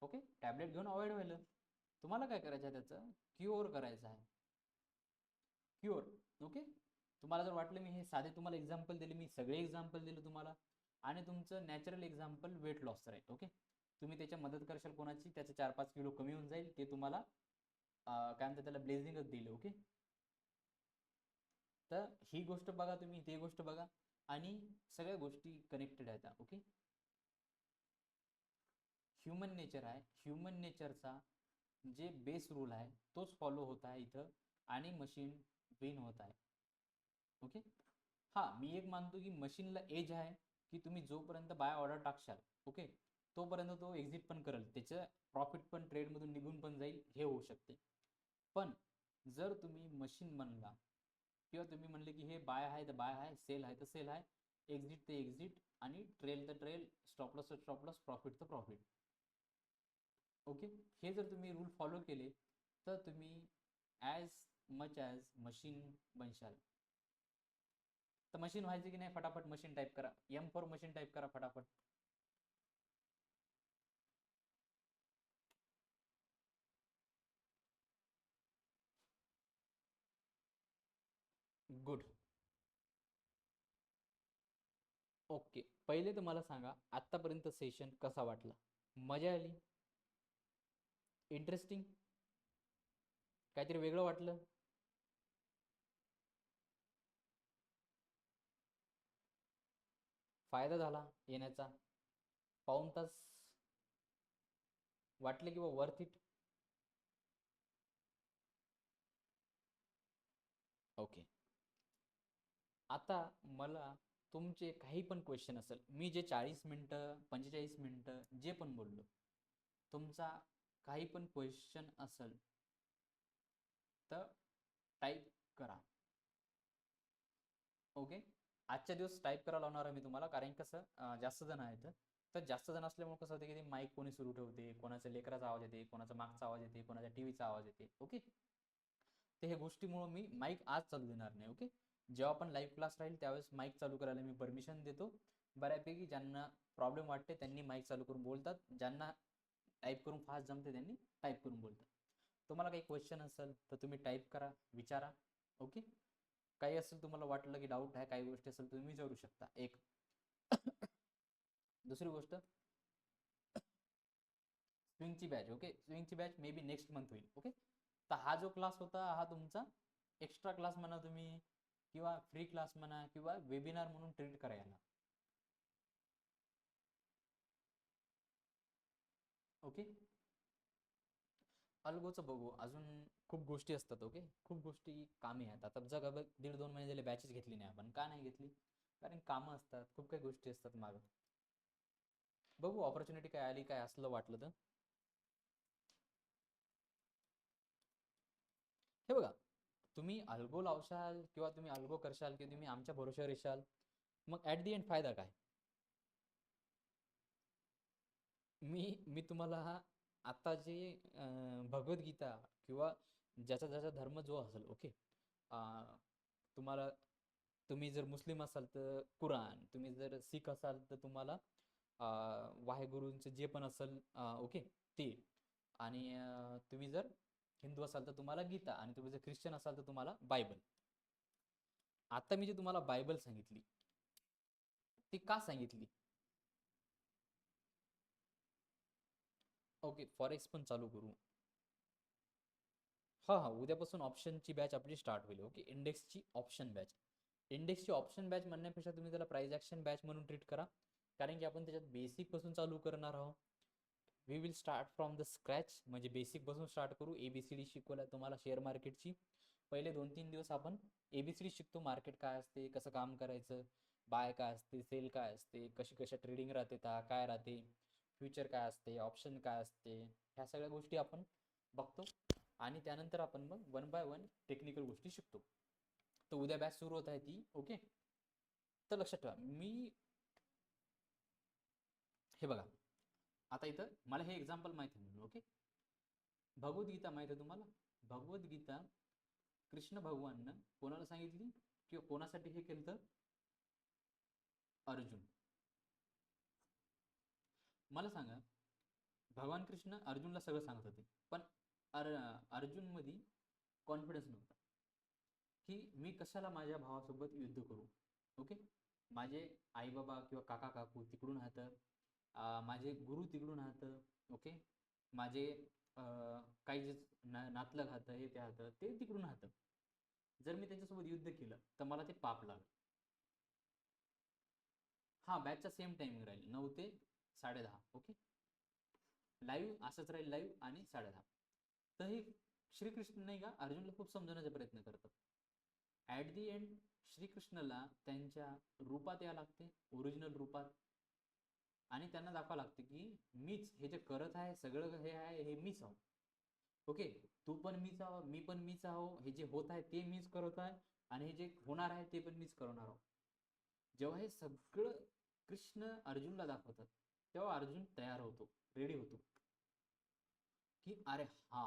[SPEAKER 1] ओके, टॅबलेट घेऊन अवॉइड व्हायला. तुम्हाला काय करायचं आहे? त्याचं क्युअर करायचं आहे. क्युअर. ओके, तुम्हाला जर वाटलं मी हे साधे तुम्हाला एक्झाम्पल दिले, मी सगळे एक्झाम्पल दिले तुम्हाला, आणि तुमचं नॅचरल एक्झाम्पल वेट लॉसचं आहे. ओके, तुम्ही त्याच्या मदत करशाल कोणाची, त्याचं 4-5 किलो कमी होऊन जाईल, ते तुम्हाला काय म्हणतात त्याला ब्लेझिंगच दिलं. ओके, तर ही गोष्ट बघा, तुम्ही ती गोष्ट बघा, आणि सगळ्या गोष्टी कनेक्टेड आहेत. ओके, ह्युमन नेचर आहे, ह्युमन नेचरचा जे बेस रूल आहे तोच फॉलो होत आहे इथं, आणि मशीन विन होत आहे. ओके, हां, मी एक मानतो की मशीनला एज आहे की तुम्ही जोपर्यंत बाय ऑर्डर टाकशाल, ओके, तोपर्यंत तो एक्झिट पण करेल, त्याचं प्रॉफिट पण ट्रेडमधून निघून पण जाईल, हे होऊ शकते. पण जर तुम्ही मशीन बनला किंवा तुम्ही म्हणले की हे बाय आहे तर बाय आहे, सेल आहे तर सेल आहे, एक्झिट ते एक्झिट, आणि ट्रेल तर ट्रेल, स्टॉप लॉस तर स्टॉप लॉस, प्रॉफिट तर प्रॉफिट. ओके, हे जर तुम्ही रूल फॉलो केले तर तुम्ही ॲज मच ॲज मशीन बनशाल. तर मशीन व्हायचे की नाही? फटाफट मशीन टाईप करा. एम फॉर मशीन टाईप करा फटाफट. गुड. ओके, पहिले तर मला सांगा आत्तापर्यंत सेशन कसा वाटला? मजा आली? इंटरेस्टिंग? काहीतरी वेगळं वाटलं? फायदा झाला येण्याचा? पाऊण तास वाटले किंवा वर्थ इट? ओके, आता मला तुमचे काही पण क्वेश्चन असेल, मी जे 40 मिनटं 45 मिनटं जे पण बोललो, तुमचा काही पण क्वेश्चन असेल तर टाईप करा. ओके, आजच्या दिवस टाईप करायला लावणार आहे मी तुम्हाला, कारण कसं जास्त जण आहेत. तर जास्त जण असल्यामुळे कसं होतं की ते माईक कोणी सुरू ठेवते, कोणाचा लेकराचा आवाज येते, कोणाचा मागचा आवाज येते, कोणाच्या टीव्हीचा आवाज येते. ओके, तर हे गोष्टीमुळे मी माईक आज चालू देणार नाही. ओके, जेव्हा पण लाईव्ह क्लास राहील त्यावेळेस माईक चालू करायला मी परमिशन देतो. बऱ्यापैकी ज्यांना प्रॉब्लेम वाटते त्यांनी माईक चालू करून बोलतात, ज्यांना टाईप करून फास्ट जमते त्यांनी टाईप करून बोलतात. तुम्हाला काही क्वेश्चन असेल तर तुम्ही टाईप करा, विचारा. ओके, काही असेल तुम्हाला वाटलं की डाऊट आहे, काही गोष्टी असेल तुम्ही विचारू शकता. एक दुसरी गोष्ट, स्विंगची बॅच. ओके, स्विंगची batch maybe next month होईल. ओके, तर हा जो क्लास होता हा तुमचा एक्स्ट्रा क्लास म्हणा तुम्ही, किंवा फ्री क्लास म्हणा, किंवा वेबिनार म्हणून ट्रीट करा याला. ओके, अल्गोचं बघू, अजून खूप गोष्टी असतात. ओके, खूप गोष्टी कामी आहेत. आता जग 1.5-2 महिने झाले बॅचेस घेतली नाही आपण. का नाही घेतली? कारण कामं असतात, खूप काही गोष्टी असतात मागं. बघू ऑपॉर्च्युनिटी काय आली, काय असलं वाटलं तर. हे बघा, तुम्ही अल्गो लावशाल किंवा तुम्ही अल्गो करशाल किंवा तुम्ही आमच्या भरोश्यावर येशाल, मग ॲट दी एंड फायदा काय? मी मी तुम्हाला आता जे भगवद्गीता किंवा ज्याचा ज्याचा धर्म जो असेल, ओके, तुम्हाला, तुम्ही जर मुस्लिम असाल तर कुराण, तुम्ही जर सिख असाल तर तुम्हाला वाहेगुरूंचं जे पण असेल, ओके, ते. आणि तुम्ही जर हिंदू असाल तर तुम्हाला गीता, आणि तुम्ही जर ख्रिश्चन असाल तर तुम्हाला बायबल. आता मी जे तुम्हाला बायबल सांगितली ती का सांगितली? ओके, फॉरेक्स पण चालू करू. हा हा, उद्यापासून ऑप्शनची बॅच आपली स्टार्ट होईल. ओके, इंडेक्सची ऑप्शन बॅच. इंडेक्सची ऑप्शन बॅच म्हणण्यापेक्षा तुम्ही त्याला प्राइस ॲक्शन बॅच म्हणून ट्रीट करा, कारण की आपण त्याच्यात बेसिकपासून चालू करणार आहोत. We will start from the scratch, म्हणजे बेसिकपासून स्टार्ट करू. ABCD शिकवलं तुम्हाला शेअर मार्केटची. पहिले 2-3 दिवस आपण ABCD शिकतो, मार्केट काय असते, कसं काम करायचं, बाय काय असते, सेल काय असते, कशी कशा ट्रेडिंग राहते, काय राहते, फ्युचर काय असते, ऑप्शन काय असते, ह्या सगळ्या गोष्टी आपण बघतो. आणि त्यानंतर आपण मग 1 बाय 1 टेक्निकल गोष्टी शिकतो. तर उद्या बॅच सुरू होत आहे ती. ओके, तर लक्षात ठेवा, मी हे बघा, आता इथं मला हे एक्झाम्पल माहिती आहे. ओके, भगवद्गीता माहिती आहे तुम्हाला? भगवद्गीता कृष्ण भगवाननं कोणाला सांगितली किंवा कोणासाठी हे केलं? तर अर्जुन. मला सांगा, भगवान कृष्ण अर्जुनला सगळं सांगत होते, पण अर्जुन मध्ये कॉन्फिडन्स नव्हता की मी कशाला माझ्या भावासोबत युद्ध करू. ओके, माझे आई बाबा किंवा काका काकू तिकडून राहतं, माझे गुरु तिकडून राहतं. ओके, माझे काही जे नातलग राहतं, हे ते राहतं, ते तिकडून राहतं. जर मी त्यांच्यासोबत युद्ध केलं तर मला ते पाप लागलं. हा, बॅचचा सेम टाइमिंग राहील 9 ते 10:30. ओके, लाईव्ह असंच राहील, लाईव्ह आणि 10:30. तर हे श्रीकृष्ण नाही का अर्जुनला खूप समजवण्याचा प्रयत्न करतात. ॲट दी एंड श्रीकृष्णाला त्यांच्या रूपात यावं लागते, ओरिजिनल रूपात, आणि त्यांना दाखवावं लागते की मीच हे जे करत आहे सगळं, हे आहे हे मीच आहो. ओके, तू पण मीच आहो, मी पण मीच आहो, हे जे होत आहे ते मीच करत आहे, आणि हे जे होणार आहे ते पण मीच करणार आहो. जेव्हा हे सगळं कृष्ण अर्जुनला दाखवतात तेव्हा अर्जुन तयार होतो, रेडी होतो, की अरे हा,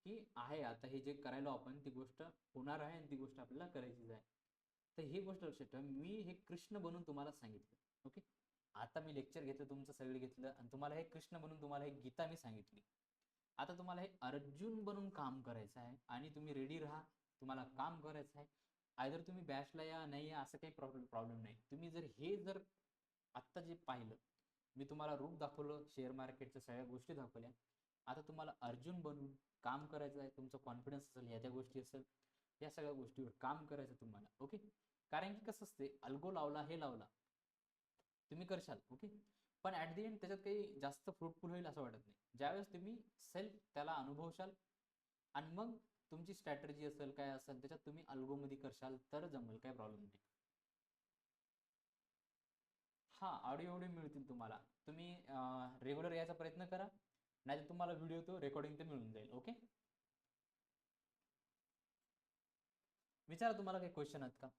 [SPEAKER 1] की आहे आता हे जे करायला आपण ती गोष्ट होणार आहे आणि ती गोष्ट आपल्याला करायचीच आहे. तर ही गोष्ट लक्षात ठेवा, मी हे कृष्ण बनून तुम्हाला सांगितलं. ओके, आता मी लेक्चर घेतलं तुमचं, सगळं घेतलं, आणि तुम्हाला हे कृष्ण बनून तुम्हाला हे गीता मी सांगितली. आता तुम्हाला हे अर्जुन बनून काम करायचं आहे, आणि तुम्ही रेडी राहा, तुम्हाला काम करायचं आहे. आयदर तुम्ही बॅचला या नाही या असं काही प्रॉब्लेम नाही. तुम्ही जर हे जर आत्ता जे पाहिलं, मी तुम्हाला रूप दाखवलं, शेअर मार्केटच्या सगळ्या गोष्टी दाखवल्या, आता तुम्हाला अर्जुन बनून काम करायचं आहे. तुमचं कॉन्फिडन्स असेल, ह्या ज्या गोष्टी असेल, या सगळ्या गोष्टीवर काम करायचं तुम्हाला. ओके, कारण की कसं असते, अल्गो लावला, हे लावला, तुम्ही करशाल. ओके, पण ॲट दी एंड त्याच्यात काही जास्त फ्रुटफुल होईल असं वाटत नाही. ज्यावेळेस तुम्ही सेल्फ त्याला अनुभवशाल, आणि मग तुमची स्ट्रॅटर्जी असेल, काय असेल, त्याच्यात तुम्ही अल्गोमध्ये करशाल तर जमेल, काय प्रॉब्लेम नाही. हा, ऑडिओ मिळतील तुम्हाला. तुम्ही रेग्युलर यायचा प्रयत्न करा, नाहीतर तुम्हाला व्हिडिओ तो रेकॉर्डिंग ते मिळून जाईल. ओके, विचारा, तुम्हाला काही क्वेश्चन आहेत का?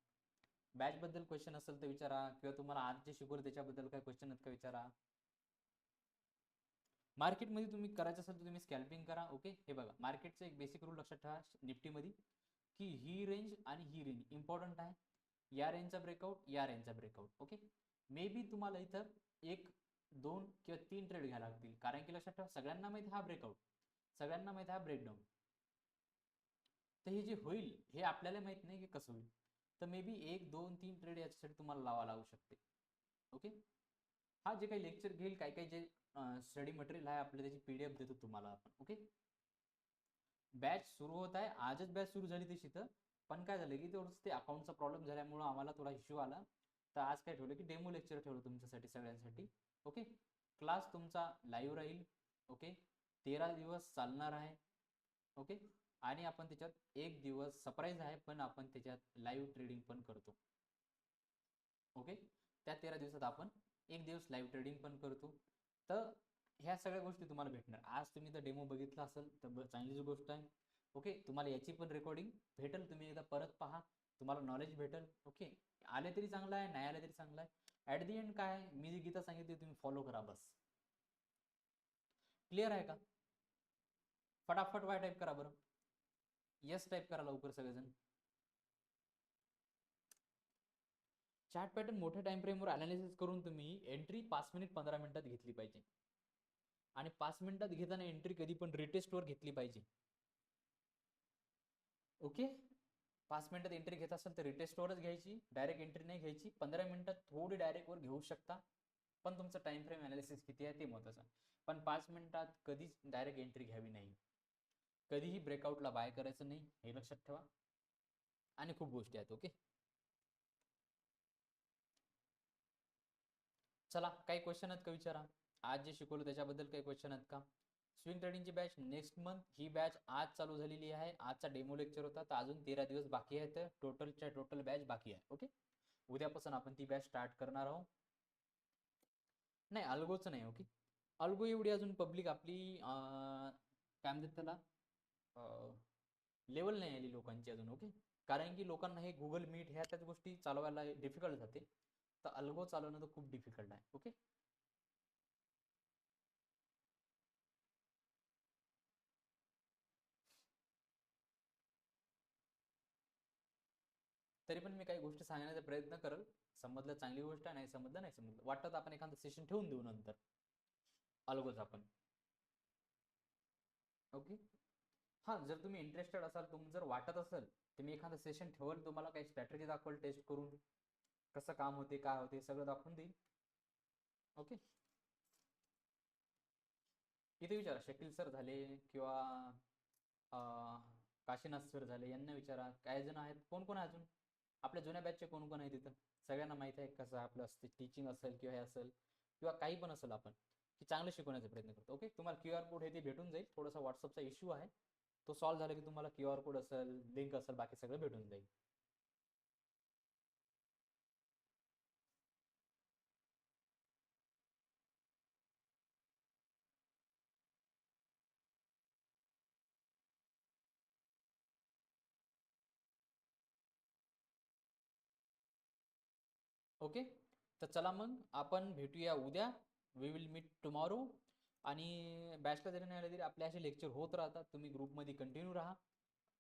[SPEAKER 1] बॅच बद्दल क्वेश्चन असेल तर विचारा, किंवा तुम्हाला आज जे शिकवलं त्याच्याबद्दल काही क्वेश्चन आहेत का विचारा. मार्केटमध्ये तुम्ही करायचं असेल तर तुम्ही स्कॅल्पिंग करा. ओके, हे बघा मार्केटचं एक बेसिक रूल लक्षात ठेवा निफ्टीमध्ये, की ही रेंज आणि ही रेंज इम्पॉर्टंट आहे. या रेंजचा ब्रेकआउट, या रेंजचा ब्रेकआउट. ओके, मे बी तुम्हाला इथं 1 2 किंवा 3 ट्रेड घ्यायला लागतील, कारण की लक्षात ठेवा सगळ्यांना माहिती हा ब्रेकआउट, सगळ्यांना माहिती हा ब्रेकडाऊन. तर हे जे होईल हे आपल्याला माहित नाही की कसं होईल. तर मे बी 1 2 3 ट्रेड याच्यासाठी तुम्हाला लावा लागू शकते. ओके, हा जे काही लेक्चर घेईल, काही काही जे स्टडी मटेरियल आहे आपलं त्याची PDF देतो तुम्हाला आपण. ओके, बॅच सुरू होत आहे, आजच बॅच सुरू झाली तशी तर, पण काय झालं की थोडंसं ते अकाउंटचा प्रॉब्लेम झाल्यामुळं आम्हाला थोडा इश्यू आला. तर आज काय ठेवलं की डेमो लेक्चर ठेवलं तुमच्यासाठी सगळ्यांसाठी. ओके, क्लास तुमचा लाईव्ह राहील. ओके, 13 दिवस चालणार आहे. ओके, आणि आपण त्याच्यात एक दिवस सरप्राईज आहे, पण आपण त्याच्यात लाईव्ह ट्रेडिंग पण करतो. ओके, त्या 13 दिवसात आपण एक दिवस लाईव्ह ट्रेडिंग पण करतो. तर ह्या सगळ्या गोष्टी तुम्हाला भेटणार. आज तुम्ही तर डेमो बघितला असेल तर चांगलीच गोष्ट आहे. ओके, तुम्हाला याची पण रेकॉर्डिंग भेटेल, तुम्ही एकदा परत पहा, तुम्हाला नॉलेज भेटेल. ओके, आले तरी चांगलं आहे, नाही आले तरी चांगलं आहे. ॲट दी एंड काय मी जी गीता सांगितली तुम्ही फॉलो करा बस. क्लिअर आहे का? फटाफट वाय टाईप करा बरं, यस टाईप करा लवकर सगळेजण. चार्ट पॅटर्न मोठ्या टाइम फ्रेमवर अनालिसिस करून तुम्ही एंट्री 5 मिनिट 15 मिनिटात घेतली पाहिजे, आणि 5 मिनिटात घेताना एंट्री कधी पण रिटेस्टवर घेतली पाहिजे. ओके, 5 मिनिटात एंट्री घेत असेल तर रिटेस्टवरच घ्यायची, डायरेक्ट एंट्री नाही घ्यायची. 15 मिनिटात थोडी डायरेक्ट वर घेऊ शकता, पण तुमचं टाइम फ्रेम अनालिसिस किती आहे ते महत्त्वाचं आहे. पण 5 मिनिटात कधीच डायरेक्ट एंट्री घ्यावी नाही, कधीही ब्रेकआउटला बाय करायचं नाही, हे लक्षात ठेवा. आणि खूप गोष्टी आहेत. ओके, चला काही क्वेश्चन आहेत का विचारा. आज जे शिकवलं त्याच्याबद्दल काही क्वेश्चन आहेत का? स्विंग ट्रेडिंगची बॅच नेक्स्ट मंथ, ही बॅच आज चालू झालेली आहे. आजचा डेमो लेक्चर होता, तर अजून 13 दिवस बाकी आहेत, टोटलच्या टोटल बॅच बाकी आहे. ओके, उद्यापासून आपण ती बॅच स्टार्ट करणार आहोत. नाही अल्गोच नाही. ओके, अल्गो एवढी अजून पब्लिक आपली काय म्हणतात त्याला लेवल नाही आली लोकांची अजून. ओके, कारण की लोकांना हे गुगल मीट ह्या त्याच गोष्टी चालवायला डिफिकल्ट जाते, तर अल्गो चालवणं तर खूप डिफिकल्ट आहे. ओके, तरी पण मी काही गोष्टी सांगण्याचा प्रयत्न करेल. समजलं चांगली गोष्ट आहे, नाही समजलं नाही समजलं वाटतं तर आपण एखादं सेशन ठेवून देऊ नंतर अल्गोच आपण. ओके, हां जर तुम्ही इंटरेस्टेड असाल, तुम्ही जर वाटत असेल तर मी एखादं सेशन ठेवल, तुम्हाला काही स्ट्रॅटेजी दाखवल टेस्ट करून, कसं काम होते काय होते सगळं दाखवून देईल. ओके, इथे विचारा शकील सर झाले किंवा काशीनाथ सर झाले, यांना विचारा. काही जण आहेत, कोण कोण आहे अजून आपल्या जुन्या बॅचचे, कोण कोण आहे तिथं, सगळ्यांना माहिती आहे कसं आपलं असते, टीचिंग असेल किंवा हे असेल किंवा काही पण असेल, आपण की चांगलं शिकवण्याचा प्रयत्न करतो. ओके, तुम्हाला QR कोड हे ते भेटून जाईल. थोडासा व्हॉट्सअपचा इश्यू आहे, तो सॉल्व्ह झाला की तुम्हाला QR कोड असेल, लिंक असेल, बाकी सगळं भेटून जाईल. ओके, तर चला मग आपण भेटूया उद्या. We will meet tomorrow. आणि बॅचला जरी नाही आले तरी आपले असे लेक्चर होत राहतात, तुम्ही ग्रुपमध्ये कंटिन्यू राहा.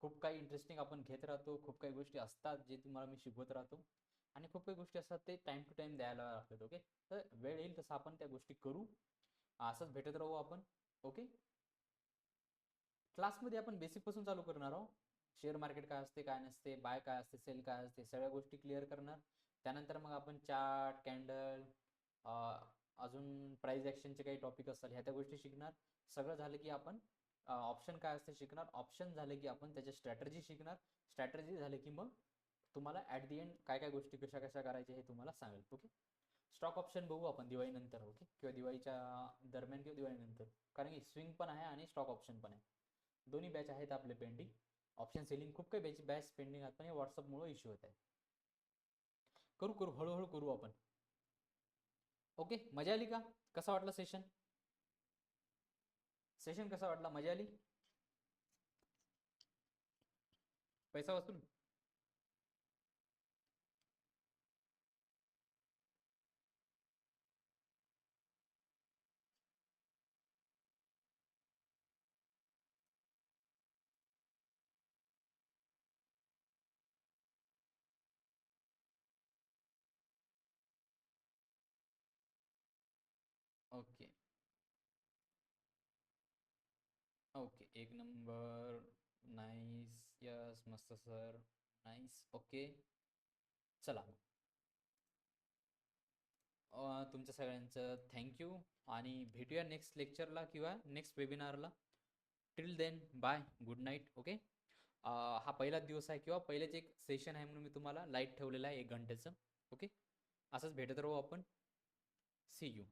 [SPEAKER 1] खूप काही इंटरेस्टिंग आपण घेत राहतो, खूप काही गोष्टी असतात जे तुम्हाला मी शिकवत राहतो, आणि खूप काही गोष्टी असतात ते टाइम टू टाइम द्यायला लागतात. ओके, तर वेळ येईल तसं आपण त्या गोष्टी करू, असंच भेटत राहू आपण. ओके, क्लासमध्ये आपण बेसिकपासून चालू करणार आहोत. शेअर मार्केट काय असते काय नसते, बाय काय असते, सेल काय असते, सगळ्या गोष्टी क्लिअर करणार. त्यानंतर मग आपण चार्ट, कॅन्डल, अजून प्राइस ॲक्शनचे काही टॉपिक असतात ह्या त्या गोष्टी शिकणार. सगळं झालं की आपण ऑप्शन काय असते शिकणार. ऑप्शन झाले की आपण त्याच्या स्ट्रॅटर्जी शिकणार. स्ट्रॅटर्जी झाले की मग तुम्हाला ॲट दी एंड काय काय गोष्टी कशा कशा करायच्या हे तुम्हाला सांगेल. ओके, स्टॉक ऑप्शन बघू आपण दिवाळीनंतर. ओके, किंवा दिवाळीच्या दरम्यान किंवा दिवाळीनंतर, कारण की स्विंग पण आहे आणि स्टॉक ऑप्शन पण आहे, दोन्ही बॅच आहेत आपले पेंडिंग. ऑप्शन सेलिंग खूप काही बॅच पेंडिंग आहेत, पण हे व्हॉट्सअपमुळे इश्यू होत आहे. करू करू हळूहळू करू आपण. ओके, मजा आली का? कसा वाटला सेशन? सेशन कसा वाटला? मजा आली? पैसा वसूल? ओके ओके, एक नंबर. नाईस, यस, मस्त सर. Nice, okay. चला, तुमच्या सगळ्यांचं थँक्यू आणि भेटूया नेक्स्ट लेक्चरला किंवा नेक्स्ट वेबिनारला. Till then bye, good night. Okay. हा पहिलाच दिवस आहे किंवा पहिलेच एक सेशन आहे म्हणून मी तुम्हाला लाईट ठेवलेलं आहे 1 घंट्याचं. ओके, असंच भेटत राहू आपण. See you.